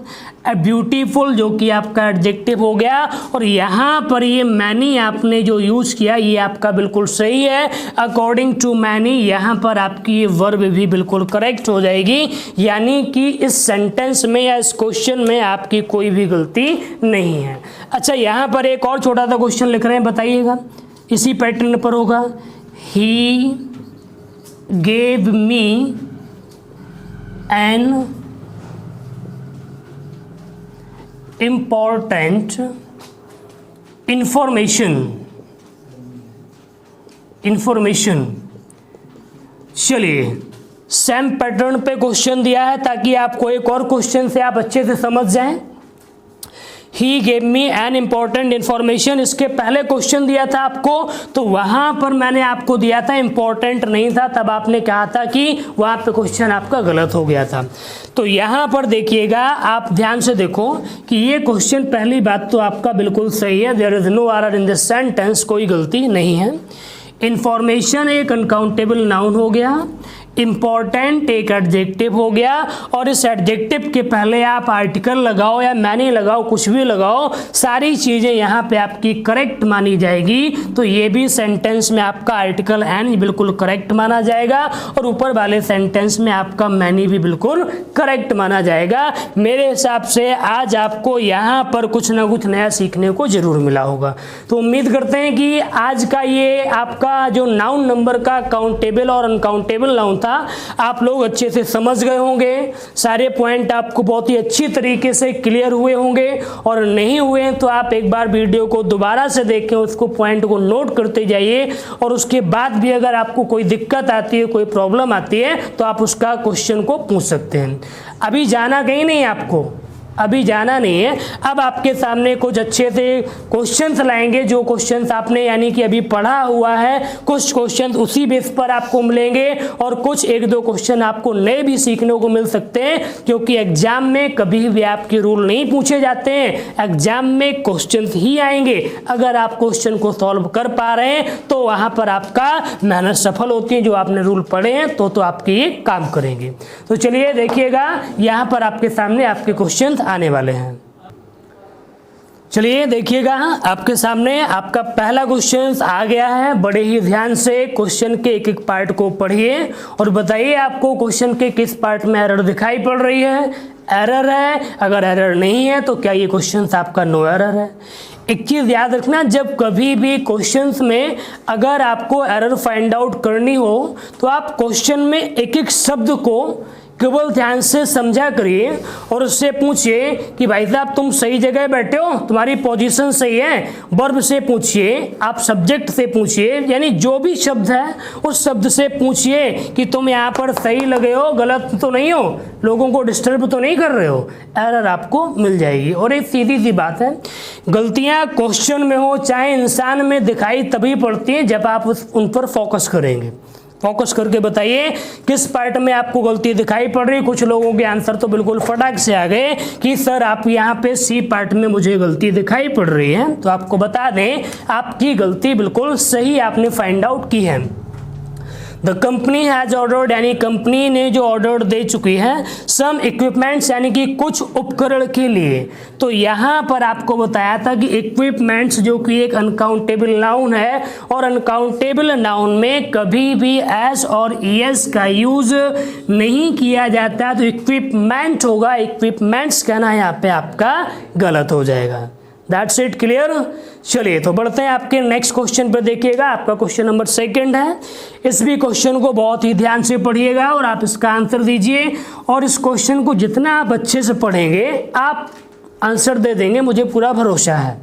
ब्यूटीफुल जो कि आपका एडजेक्टिव हो गया, और यहाँ पर ये मैनी आपने जो यूज़ किया ये आपका बिल्कुल सही है। अकॉर्डिंग टू मैनी यहाँ पर आपकी ये वर्ब भी बिल्कुल करेक्ट हो जाएगी, यानी कि इस सेंटेंस में या इस क्वेश्चन में आपकी कोई भी गलती नहीं है। अच्छा, यहाँ पर एक और छोटा सा क्वेश्चन लिख रहे हैं, बताइएगा, इसी पैटर्न पर होगा। He gave me an important information information. चलिए सेम पैटर्न पे क्वेश्चन दिया है ताकि आपको एक और क्वेश्चन से आप अच्छे से समझ जाएं। ही gave me an important information, इसके पहले क्वेश्चन दिया था आपको तो वहां पर मैंने आपको दिया था इम्पॉर्टेंट नहीं था, तब आपने कहा था कि वहां पे क्वेश्चन आपका गलत हो गया था। तो यहां पर देखिएगा, आप ध्यान से देखो कि ये क्वेश्चन, पहली बात तो आपका बिल्कुल सही है, there is no error in this sentence, कोई गलती नहीं है। इंफॉर्मेशन एक अनकाउंटेबल नाउन हो गया, इम्पॉर्टेंट एक एडजेक्टिव हो गया, और इस एडजेक्टिव के पहले आप आर्टिकल लगाओ या मैनी लगाओ, कुछ भी लगाओ, सारी चीज़ें यहाँ पे आपकी करेक्ट मानी जाएगी। तो ये भी सेंटेंस में आपका आर्टिकल एन बिल्कुल करेक्ट माना जाएगा, और ऊपर वाले सेंटेंस में आपका मैनी भी बिल्कुल करेक्ट माना जाएगा। मेरे हिसाब से आज आपको यहाँ पर कुछ ना कुछ नया सीखने को जरूर मिला होगा। तो उम्मीद करते हैं कि आज का ये आपका जो नाउन नंबर का काउंटेबल और अनकाउंटेबल नाउन था, आप लोग अच्छे से समझ गए होंगे, सारे पॉइंट आपको बहुत ही अच्छी तरीके से क्लियर हुए होंगे, और नहीं हुए हैं तो आप एक बार वीडियो को दोबारा से देखें, उसको पॉइंट को नोट करते जाइए, और उसके बाद भी अगर आपको कोई दिक्कत आती है, कोई प्रॉब्लम आती है, तो आप उसका क्वेश्चन को पूछ सकते हैं। अभी जाना कहीं नहीं, आपको अभी जाना नहीं है। अब आपके सामने कुछ अच्छे से क्वेश्चंस लाएंगे, जो क्वेश्चंस आपने यानी कि अभी पढ़ा हुआ है, कुछ क्वेश्चंस उसी बेस पर आपको मिलेंगे, और कुछ एक दो क्वेश्चन आपको नए भी सीखने को मिल सकते हैं, क्योंकि एग्जाम में कभी भी आपके रूल नहीं पूछे जाते हैं, एग्जाम में क्वेश्चंस ही आएंगे। अगर आप क्वेश्चन को सॉल्व कर पा रहे हैं तो वहां पर आपका मेहनत सफल होती है, जो आपने रूल पढ़े हैं तो आपके ये काम करेंगे। तो चलिए देखिएगा, यहाँ पर आपके सामने आपके क्वेश्चन आने वाले हैं। चलिए देखिएगा, आपके सामने आपका पहला क्वेश्चन आ गया है। बड़े ही ध्यान से क्वेश्चन के एक एक पार्ट को पढ़िए और बताइए आपको क्वेश्चन के किस पार्ट में एरर दिखाई पड़ रही है। एरर है, अगर एरर नहीं है तो क्या ये क्वेश्चन आपका नो एरर है। एक चीज़ याद रखना, जब कभी भी क्वेश्चंस में अगर आपको एरर फाइंड आउट करनी हो तो आप क्वेश्चन में एक एक शब्द को केवल ध्यान से समझा करिए और उससे पूछिए कि भाई साहब तुम सही जगह बैठे हो, तुम्हारी पोजीशन सही है। वर्ब से पूछिए, आप सब्जेक्ट से पूछिए, यानी जो भी शब्द है उस शब्द से पूछिए कि तुम यहाँ पर सही लगे हो, गलत तो नहीं हो, लोगों को डिस्टर्ब तो नहीं कर रहे हो। एरर आपको मिल जाएगी। और एक सीधी सी बात है, गलतियाँ क्वेश्चन में हो चाहे इंसान में दिखाई तभी पड़ती हैं जब आप उन पर फोकस करेंगे। फोकस करके बताइए किस पार्ट में आपको गलती दिखाई पड़ रही। कुछ लोगों के आंसर तो बिल्कुल फटाक से आ गए कि सर आप यहाँ पे सी पार्ट में मुझे गलती दिखाई पड़ रही है। तो आपको बता दें, आपकी गलती बिल्कुल सही आपने फाइंड आउट की है। द कंपनी हैज ऑर्डर्ड, यानी कंपनी ने जो ऑर्डर दे चुकी है, सम इक्विपमेंट्स यानी कि कुछ उपकरण के लिए। तो यहाँ पर आपको बताया था कि इक्विपमेंट्स जो कि एक अनकाउंटेबल नाउन है, और अनकाउंटेबल नाउन में कभी भी एस और ईएस का यूज नहीं किया जाता, तो इक्विपमेंट होगा, इक्विपमेंट्स कहना यहाँ पे आपका गलत हो जाएगा। That's it, clear. चलिए तो बढ़ते हैं आपके नेक्स्ट क्वेश्चन पर। देखिएगा, आपका क्वेश्चन नंबर 2 है। इस भी क्वेश्चन को बहुत ही ध्यान से पढ़िएगा और आप इसका आंसर दीजिए। और इस क्वेश्चन को जितना आप अच्छे से पढ़ेंगे आप आंसर दे देंगे, मुझे पूरा भरोसा है।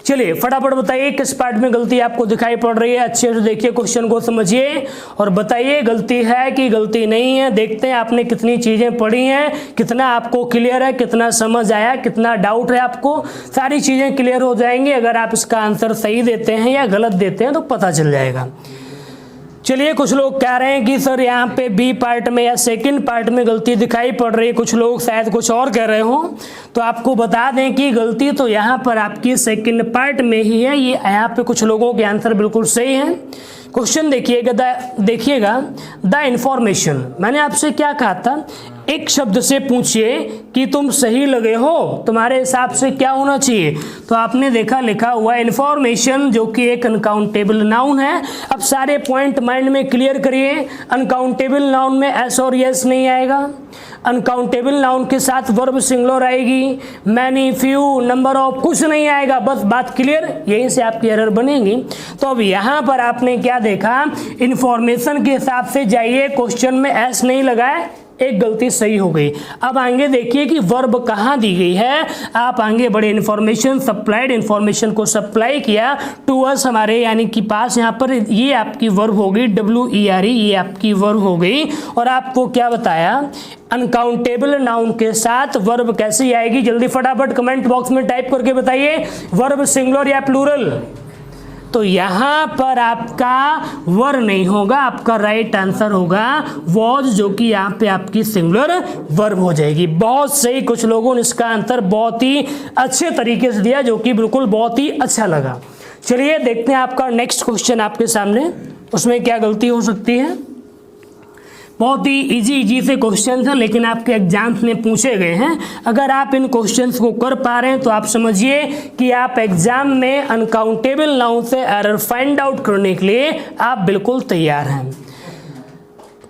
चलिए फटाफट बताइए किस पार्ट में गलती आपको दिखाई पड़ रही है। अच्छे से देखिए, क्वेश्चन को समझिए और बताइए गलती है कि गलती नहीं है। देखते हैं आपने कितनी चीज़ें पढ़ी हैं, कितना आपको क्लियर है, कितना समझ आया, कितना डाउट है आपको। सारी चीज़ें क्लियर हो जाएंगी अगर आप इसका आंसर सही देते हैं या गलत देते हैं तो पता चल जाएगा। चलिए, कुछ लोग कह रहे हैं कि सर यहाँ पे बी पार्ट में या सेकंड पार्ट में गलती दिखाई पड़ रही है, कुछ लोग शायद कुछ और कह रहे हो। तो आपको बता दें कि गलती तो यहाँ पर आपकी सेकंड पार्ट में ही है। ये यहाँ पे कुछ लोगों के आंसर बिल्कुल सही हैं। क्वेश्चन देखिएगा, द इंफॉर्मेशन, मैंने आपसे क्या कहा था, एक शब्द से पूछिए कि तुम सही लगे हो, तुम्हारे हिसाब से क्या होना चाहिए। तो आपने देखा लिखा हुआ इन्फॉर्मेशन जो कि एक अनकाउंटेबल नाउन है। अब सारे पॉइंट माइंड में क्लियर करिए। अनकाउंटेबल नाउन में एस और यस नहीं आएगा। अनकाउंटेबल नाउन के साथ वर्ब सिंगुलर आएगी, मैनी, फ्यू, नंबर ऑफ, कुछ नहीं आएगा। बस बात क्लियर, यहीं से आपकी एरर बनेगी। तो अब यहाँ पर आपने क्या देखा, इन्फॉर्मेशन के हिसाब से जाइए, क्वेश्चन में एस नहीं लगाए, एक गलती सही हो गई। अब आगे देखिए कि वर्ब कहाँ दी गई है। आप आगे बड़े इन्फॉर्मेशन सप्लाइड, इन्फॉर्मेशन को सप्लाई किया टू अस, हमारे यानी कि पास। यहाँ पर ये आपकी वर्ब हो गई WERE, ये आपकी वर्ब हो गई। और आपको क्या बताया, अनकाउंटेबल नाउन के साथ वर्ब कैसे आएगी, जल्दी फटाफट कमेंट बॉक्स में टाइप करके बताइए, वर्ब सिंगुलर या प्लूरल। तो यहाँ पर आपका वर नहीं होगा, आपका राइट आंसर होगा वॉज, जो कि यहाँ पे आपकी सिंगुलर वर्ब हो जाएगी। बहुत सही, कुछ लोगों ने इसका आंसर बहुत ही अच्छे तरीके से दिया, जो कि बिल्कुल बहुत ही अच्छा लगा। चलिए देखते हैं आपका नेक्स्ट क्वेश्चन आपके सामने, उसमें क्या गलती हो सकती है। बहुत ही इजी से क्वेश्चन है, लेकिन आपके एग्जाम्स में पूछे गए हैं। अगर आप इन क्वेश्चंस को कर पा रहे हैं तो आप समझिए कि आप एग्जाम में अनकाउंटेबल नाउन से एरर फाइंड आउट करने के लिए आप बिल्कुल तैयार हैं।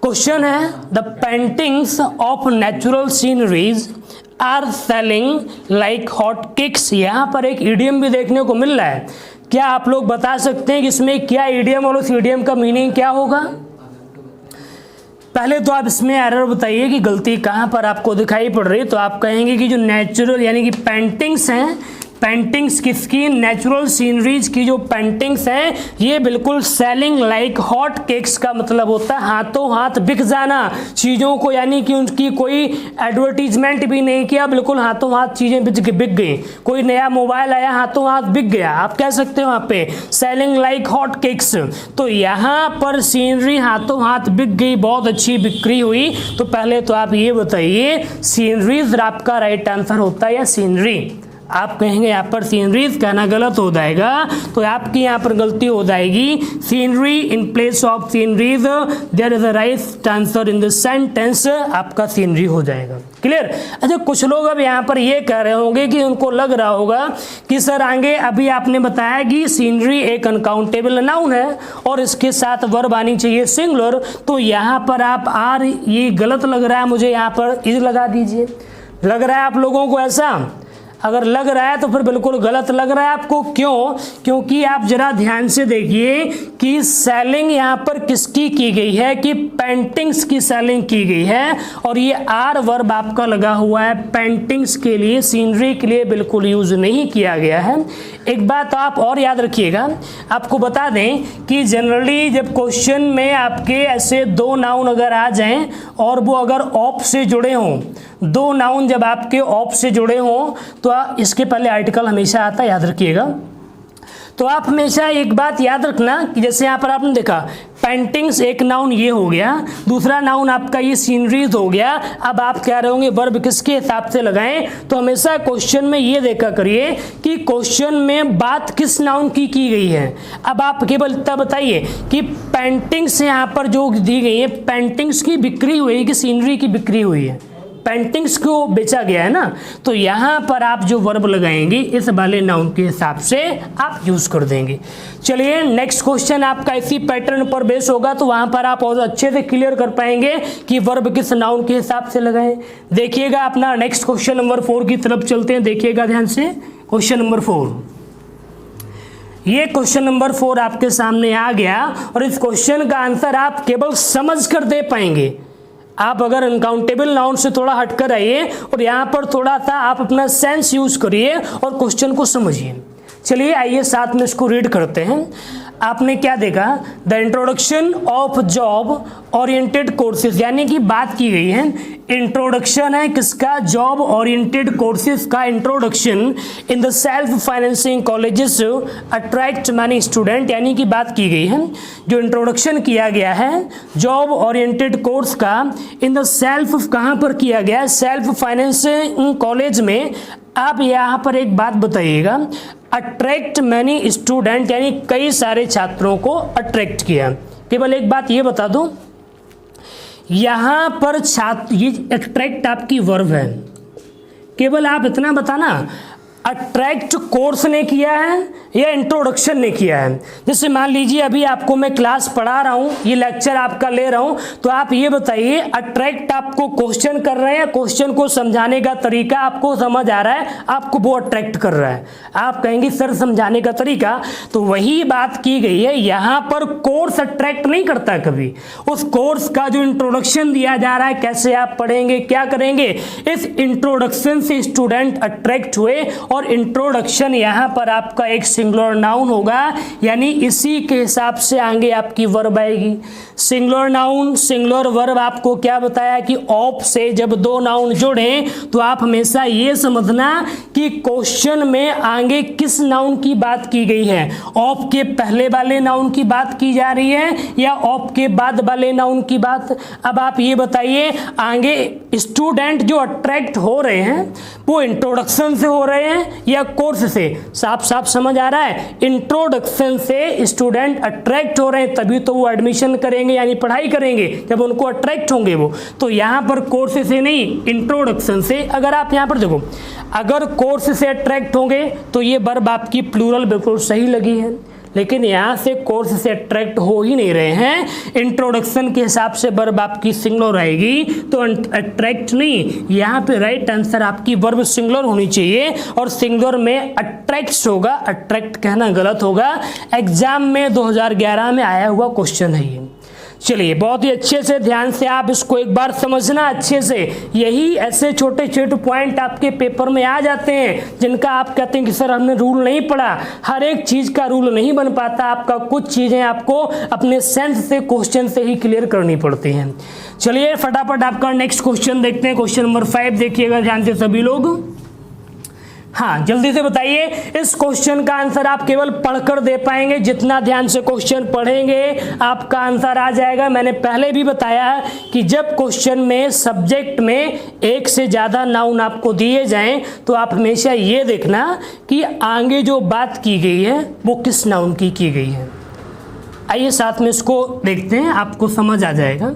क्वेश्चन है, the paintings of natural sceneries are selling like hot cakes. यहाँ पर एक इडियम भी देखने को मिल रहा है। क्या आप लोग बता सकते हैं कि इसमें क्या इडियम और उस इडियम का मीनिंग क्या होगा। पहले तो आप इसमें एरर बताइए कि गलती कहाँ पर आपको दिखाई पड़ रही है। तो आप कहेंगे कि जो नेचुरल यानी कि पेंटिंग्स हैं, पेंटिंग्स किसकी, नेचुरल सीनरीज की जो पेंटिंग्स हैं, ये बिल्कुल सेलिंग लाइक हॉट केक्स का मतलब होता है हाथों हाथ बिक जाना चीज़ों को, यानी कि उनकी कोई एडवर्टीजमेंट भी नहीं किया, बिल्कुल हाथों हाथ चीज़ें बिक गई। कोई नया मोबाइल आया, हाथों हाथ बिक गया, आप कह सकते हो वहाँ पे सेलिंग लाइक हॉट केक्स। तो यहाँ पर सीनरी हाथों हाथ बिक गई, बहुत अच्छी बिक्री हुई। तो पहले तो आप ये बताइए सीनरीज आपका राइट आंसर होता है या सीनरी। आप कहेंगे यहाँ पर सीनरीज कहना गलत हो जाएगा, तो आपकी यहाँ पर गलती हो जाएगी, scenery in place of sceneries, there is a right answer in the sentence, आपका सीनरी हो जाएगा। क्लियर। अच्छा, कुछ लोग अब यहाँ पर ये कह रहे होंगे कि उनको लग रहा होगा कि सर आगे अभी आपने बताया कि सीनरी एक अनकाउंटेबल नाउन है और इसके साथ वर्ब आनी चाहिए सिंगुलर, तो यहाँ पर आप आर, ये गलत लग रहा है मुझे, यहाँ पर इज लगा दीजिए। लग रहा है आप लोगों को ऐसा? अगर लग रहा है तो फिर बिल्कुल गलत लग रहा है आपको। क्यों? क्योंकि आप जरा ध्यान से देखिए कि सेलिंग यहाँ पर किसकी की गई है, कि पेंटिंग्स की सेलिंग की गई है, और ये आर वर्ब आपका लगा हुआ है पेंटिंग्स के लिए, सीनरी के लिए बिल्कुल यूज नहीं किया गया है। एक बात आप और याद रखिएगा, आपको बता दें कि जनरली जब क्वेश्चन में आपके ऐसे दो नाउन अगर आ जाएं और वो अगर ऑफ से जुड़े हों, दो नाउन जब आपके ऑफ से जुड़े हों तो इसके पहले आर्टिकल हमेशा आता है, याद रखिएगा। तो आप हमेशा एक बात याद रखना कि जैसे यहाँ पर आपने देखा पेंटिंग्स एक नाउन ये हो गया, दूसरा नाउन आपका ये सीनरीज हो गया। अब आप कह रहे होंगे वर्ब किसके हिसाब से लगाएं, तो हमेशा क्वेश्चन में ये देखा करिए कि क्वेश्चन में बात किस नाउन की गई है। अब आप केवल इतना बताइए कि पेंटिंग्स यहाँ पर जो दी गई है, पेंटिंग्स की बिक्री हुई है कि सीनरी की बिक्री हुई है, पेंटिंग्स को बेचा गया है ना। तो यहाँ पर आप जो वर्ब लगाएंगे इस वाले नाउन के हिसाब से आप यूज कर देंगे। चलिए नेक्स्ट क्वेश्चन आपका इसी पैटर्न पर बेस होगा, तो वहां पर आप और अच्छे से क्लियर कर पाएंगे कि वर्ब किस नाउन के हिसाब से लगाएं। देखिएगा अपना नेक्स्ट क्वेश्चन नंबर 4 की तरफ चलते हैं, देखिएगा ध्यान से। क्वेश्चन नंबर 4, ये क्वेश्चन नंबर 4 आपके सामने आ गया और इस क्वेश्चन का आंसर आप केवल समझ कर दे पाएंगे। आप अगर अनकाउंटेबल नाउन से थोड़ा हटकर आइए और यहाँ पर थोड़ा सा आप अपना सेंस यूज करिए और क्वेश्चन को समझिए। चलिए आइए साथ में इसको रीड करते हैं। आपने क्या देखा, the introduction of job oriented courses, यानी कि बात की गई है, इंट्रोडक्शन है किसका, जॉब ओरिएंटेड कोर्सेज का introduction in the self financing colleges attract many student, यानी कि बात की गई है जो इंट्रोडक्शन किया गया है जॉब ओरिएंटेड कोर्स का इन द सेल्फ, कहाँ पर किया गया, सेल्फ फाइनेंसिंग कॉलेज में। आप यहाँ पर एक बात बताइएगा, अट्रैक्ट मैनी स्टूडेंट, यानी कई सारे छात्रों को अट्रैक्ट किया। केवल एक बात ये बता दूं, यहाँ पर छात्र, ये अट्रैक्ट आपकी वर्ब है, केवल आप इतना बताना अट्रैक्ट कोर्स ने किया है या इंट्रोडक्शन ने किया है। जैसे मान लीजिए अभी आपको मैं क्लास पढ़ा रहा हूँ, ये लेक्चर आपका ले रहा हूँ, तो आप ये बताइए अट्रैक्ट आपको क्वेश्चन कर रहे हैं, क्वेश्चन को समझाने का तरीका आपको समझ आ रहा है, आपको वो अट्रैक्ट कर रहा है। आप कहेंगे सर समझाने का तरीका, तो वही बात की गई है यहाँ पर। कोर्स अट्रैक्ट नहीं करता कभी, उस कोर्स का जो इंट्रोडक्शन दिया जा रहा है, कैसे आप पढ़ेंगे, क्या करेंगे, इस इंट्रोडक्शन से स्टूडेंट अट्रैक्ट हुए। और इंट्रोडक्शन यहाँ पर आपका एक सिंगुलर नाउन होगा, यानी इसी के हिसाब से आगे आपकी वर्ब आएगी। सिंगुलर नाउन, सिंगुलर वर्ब आपको क्या बताया कि ऑफ से जब दो नाउन जुड़े तो आप हमेशा ये समझना कि क्वेश्चन में आगे किस नाउन की बात की गई है। ऑफ के पहले वाले नाउन की बात की जा रही है या ऑफ के बाद वाले नाउन की बात। अब आप ये बताइए आगे स्टूडेंट जो अट्रैक्ट हो रहे हैं वो इंट्रोडक्शन से हो रहे हैं या कोर्स से। साफ साफ समझ आ रहा है, इंट्रोडक्शन से स्टूडेंट अट्रैक्ट हो रहे हैं, तभी तो वो एडमिशन करेंगे यानी पढ़ाई करेंगे जब उनको अट्रैक्ट होंगे वो। तो यहाँ पर कोर्स से नहीं, इंट्रोडक्शन से। अगर आप यहाँ पर देखो, अगर कोर्स से अट्रैक्ट होंगे तो ये वर्ब आपकी प्लूरल बिल्कुल सही लगी है, लेकिन यहाँ से कोर्स से अट्रैक्ट हो ही नहीं रहे हैं। इंट्रोडक्शन के हिसाब से वर्ब आपकी सिंगुलर आएगी, तो अट्रैक्ट नहीं। यहाँ पे राइट आंसर आपकी वर्ब सिंगुलर होनी चाहिए और सिंगुलर में अट्रैक्ट्स होगा, अट्रैक्ट कहना गलत होगा। एग्जाम में 2011 में आया हुआ क्वेश्चन है ये। चलिए बहुत ही अच्छे से ध्यान से आप इसको एक बार समझना अच्छे से। यही ऐसे छोटे छोटे पॉइंट आपके पेपर में आ जाते हैं जिनका आप कहते हैं कि सर हमने रूल नहीं पढ़ा। हर एक चीज़ का रूल नहीं बन पाता आपका, कुछ चीज़ें आपको अपने सेंस से क्वेश्चन से ही क्लियर करनी पड़ती हैं। चलिए फटाफट आपका नेक्स्ट क्वेश्चन देखते हैं। क्वेश्चन नंबर 5 देखिएगा ध्यान से सभी लोग। हाँ जल्दी से बताइए, इस क्वेश्चन का आंसर आप केवल पढ़कर दे पाएंगे। जितना ध्यान से क्वेश्चन पढ़ेंगे आपका आंसर आ जाएगा। मैंने पहले भी बताया कि जब क्वेश्चन में सब्जेक्ट में एक से ज़्यादा नाउन आपको दिए जाएं तो आप हमेशा ये देखना कि आगे जो बात की गई है वो किस नाउन की गई है। आइए साथ में इसको देखते हैं, आपको समझ आ जाएगा।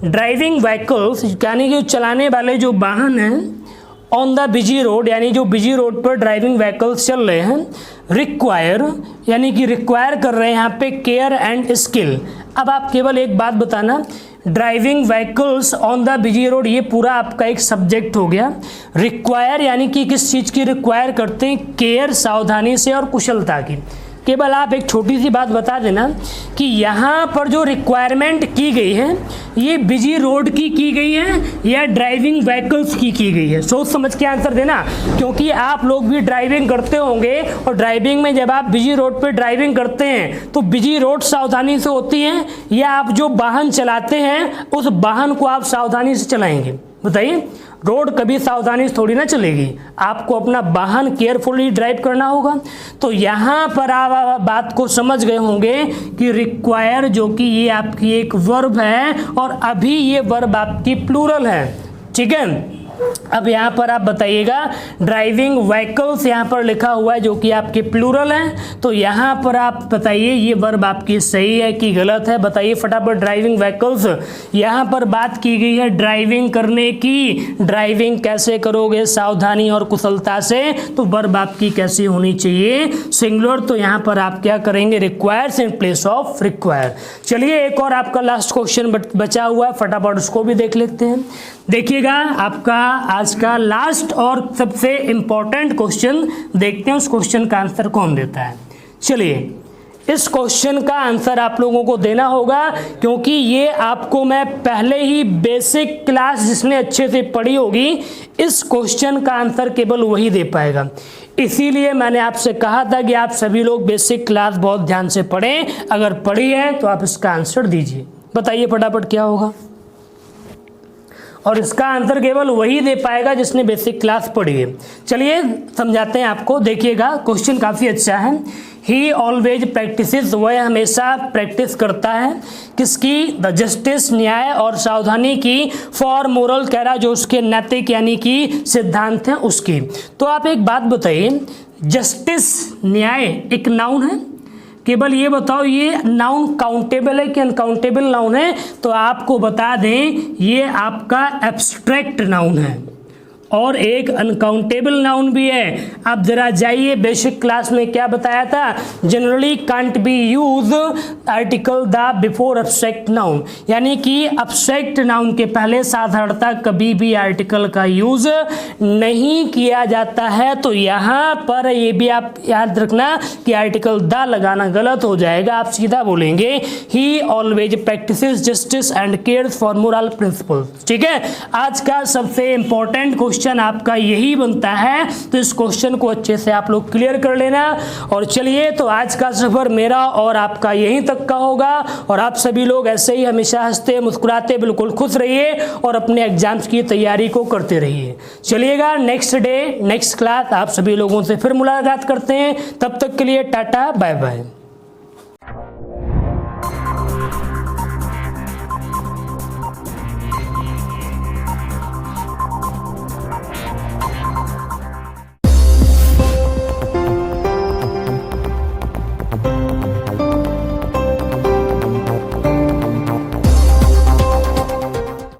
ड्राइविंग व्हीकल्स यानी कि चलाने वाले जो वाहन हैं ऑन द बिजी रोड, यानी जो बिजी रोड पर ड्राइविंग व्हीकल्स चल रहे हैं, रिक्वायर यानी कि रिक्वायर कर रहे हैं यहाँ पे केयर एंड स्किल। अब आप केवल एक बात बताना, driving vehicles on the busy road ये पूरा आपका एक सब्जेक्ट हो गया। रिक्वायर यानी कि किस चीज़ की रिक्वायर करते हैं, केयर सावधानी से और कुशलता की। केवल आप एक छोटी सी बात बता देना कि यहाँ पर जो रिक्वायरमेंट की गई है ये बिजी रोड की गई है या ड्राइविंग व्हीकल्स की गई है। सोच समझ के आंसर देना, क्योंकि आप लोग भी ड्राइविंग करते होंगे और ड्राइविंग में जब आप बिजी रोड पर ड्राइविंग करते हैं तो बिजी रोड सावधानी से होती है या आप जो वाहन चलाते हैं उस वाहन को आप सावधानी से चलाएंगे। बताइए, रोड कभी सावधानी से थोड़ी ना चलेगी, आपको अपना वाहन केयरफुली ड्राइव करना होगा। तो यहाँ पर आप बात को समझ गए होंगे कि रिक्वायर जो कि ये आपकी एक वर्ब है और अभी ये वर्ब आपकी प्लूरल है। ठीक है, अब यहाँ पर आप बताइएगा ड्राइविंग व्हीकल्स यहाँ पर लिखा हुआ है जो कि आपके प्लूरल है, तो यहाँ पर आप बताइए ये वर्ब आपकी सही है कि गलत है। बताइए फटाफट। ड्राइविंग व्हीकल्स यहाँ पर बात की गई है ड्राइविंग करने की। ड्राइविंग कैसे करोगे, सावधानी और कुशलता से, तो वर्ब आपकी कैसी होनी चाहिए, सिंगुलर। तो यहाँ पर आप क्या करेंगे, requires in place of require. चलिए एक और आपका लास्ट क्वेश्चन बचा हुआ है, फटाफट उसको भी देख लेते हैं। देखिएगा आपका आज का लास्ट और सबसे इम्पोर्टेंट क्वेश्चन देखते हैं, उस क्वेश्चन का आंसर कौन देता है। चलिए इस क्वेश्चन का आंसर आप लोगों को देना होगा, क्योंकि ये आपको मैं पहले ही बेसिक क्लास जिसने अच्छे से पढ़ी होगी इस क्वेश्चन का आंसर केवल वही दे पाएगा। इसीलिए मैंने आपसे कहा था कि आप सभी लोग बेसिक क्लास बहुत ध्यान से पढ़ें। अगर पढ़ी है तो आप इसका आंसर दीजिए। बताइए फटाफट क्या होगा, और इसका आंसर केवल वही दे पाएगा जिसने बेसिक क्लास पढ़ी है। चलिए समझाते हैं आपको। देखिएगा क्वेश्चन काफ़ी अच्छा है। ही ऑलवेज प्रैक्टिसेस, वह हमेशा प्रैक्टिस करता है किसकी, द जस्टिस न्याय और सावधानी की, फॉर मोरल कह रहा जो उसके नैतिक यानी कि सिद्धांत हैं उसकी। तो आप एक बात बताइए, जस्टिस न्याय एक नाउन है, केवल ये बताओ ये नाउन काउंटेबल है कि अनकाउंटेबल नाउन है। तो आपको बता दें ये आपका एब्स्ट्रैक्ट नाउन है। और एक अनकाउंटेबल नाउन भी है। अब जरा जाइए, बेसिक क्लास में क्या बताया था, generally can't be use article the before abstract noun, यानी कि एब्स्ट्रैक्ट नाउन के पहले साधारणतः कभी भी आर्टिकल का यूज नहीं किया जाता है। तो यहाँ पर ये भी आप याद रखना कि आर्टिकल द लगाना गलत हो जाएगा, आप सीधा बोलेंगे ही always practices justice and cares for moral principles. ठीक है, आज का सबसे इंपॉर्टेंट क्वेश्चन आपका यही बनता है, तो इस क्वेश्चन को अच्छे से आप लोग क्लियर कर लेना। और चलिए, तो आज का सफर मेरा और आपका यहीं तक का होगा, और आप सभी लोग ऐसे ही हमेशा हंसते मुस्कुराते बिल्कुल खुश रहिए और अपने एग्जाम्स की तैयारी को करते रहिए। चलिएगा, नेक्स्ट डे नेक्स्ट क्लास आप सभी लोगों से फिर मुलाकात करते हैं, तब तक के लिए टाटा बाय बाय।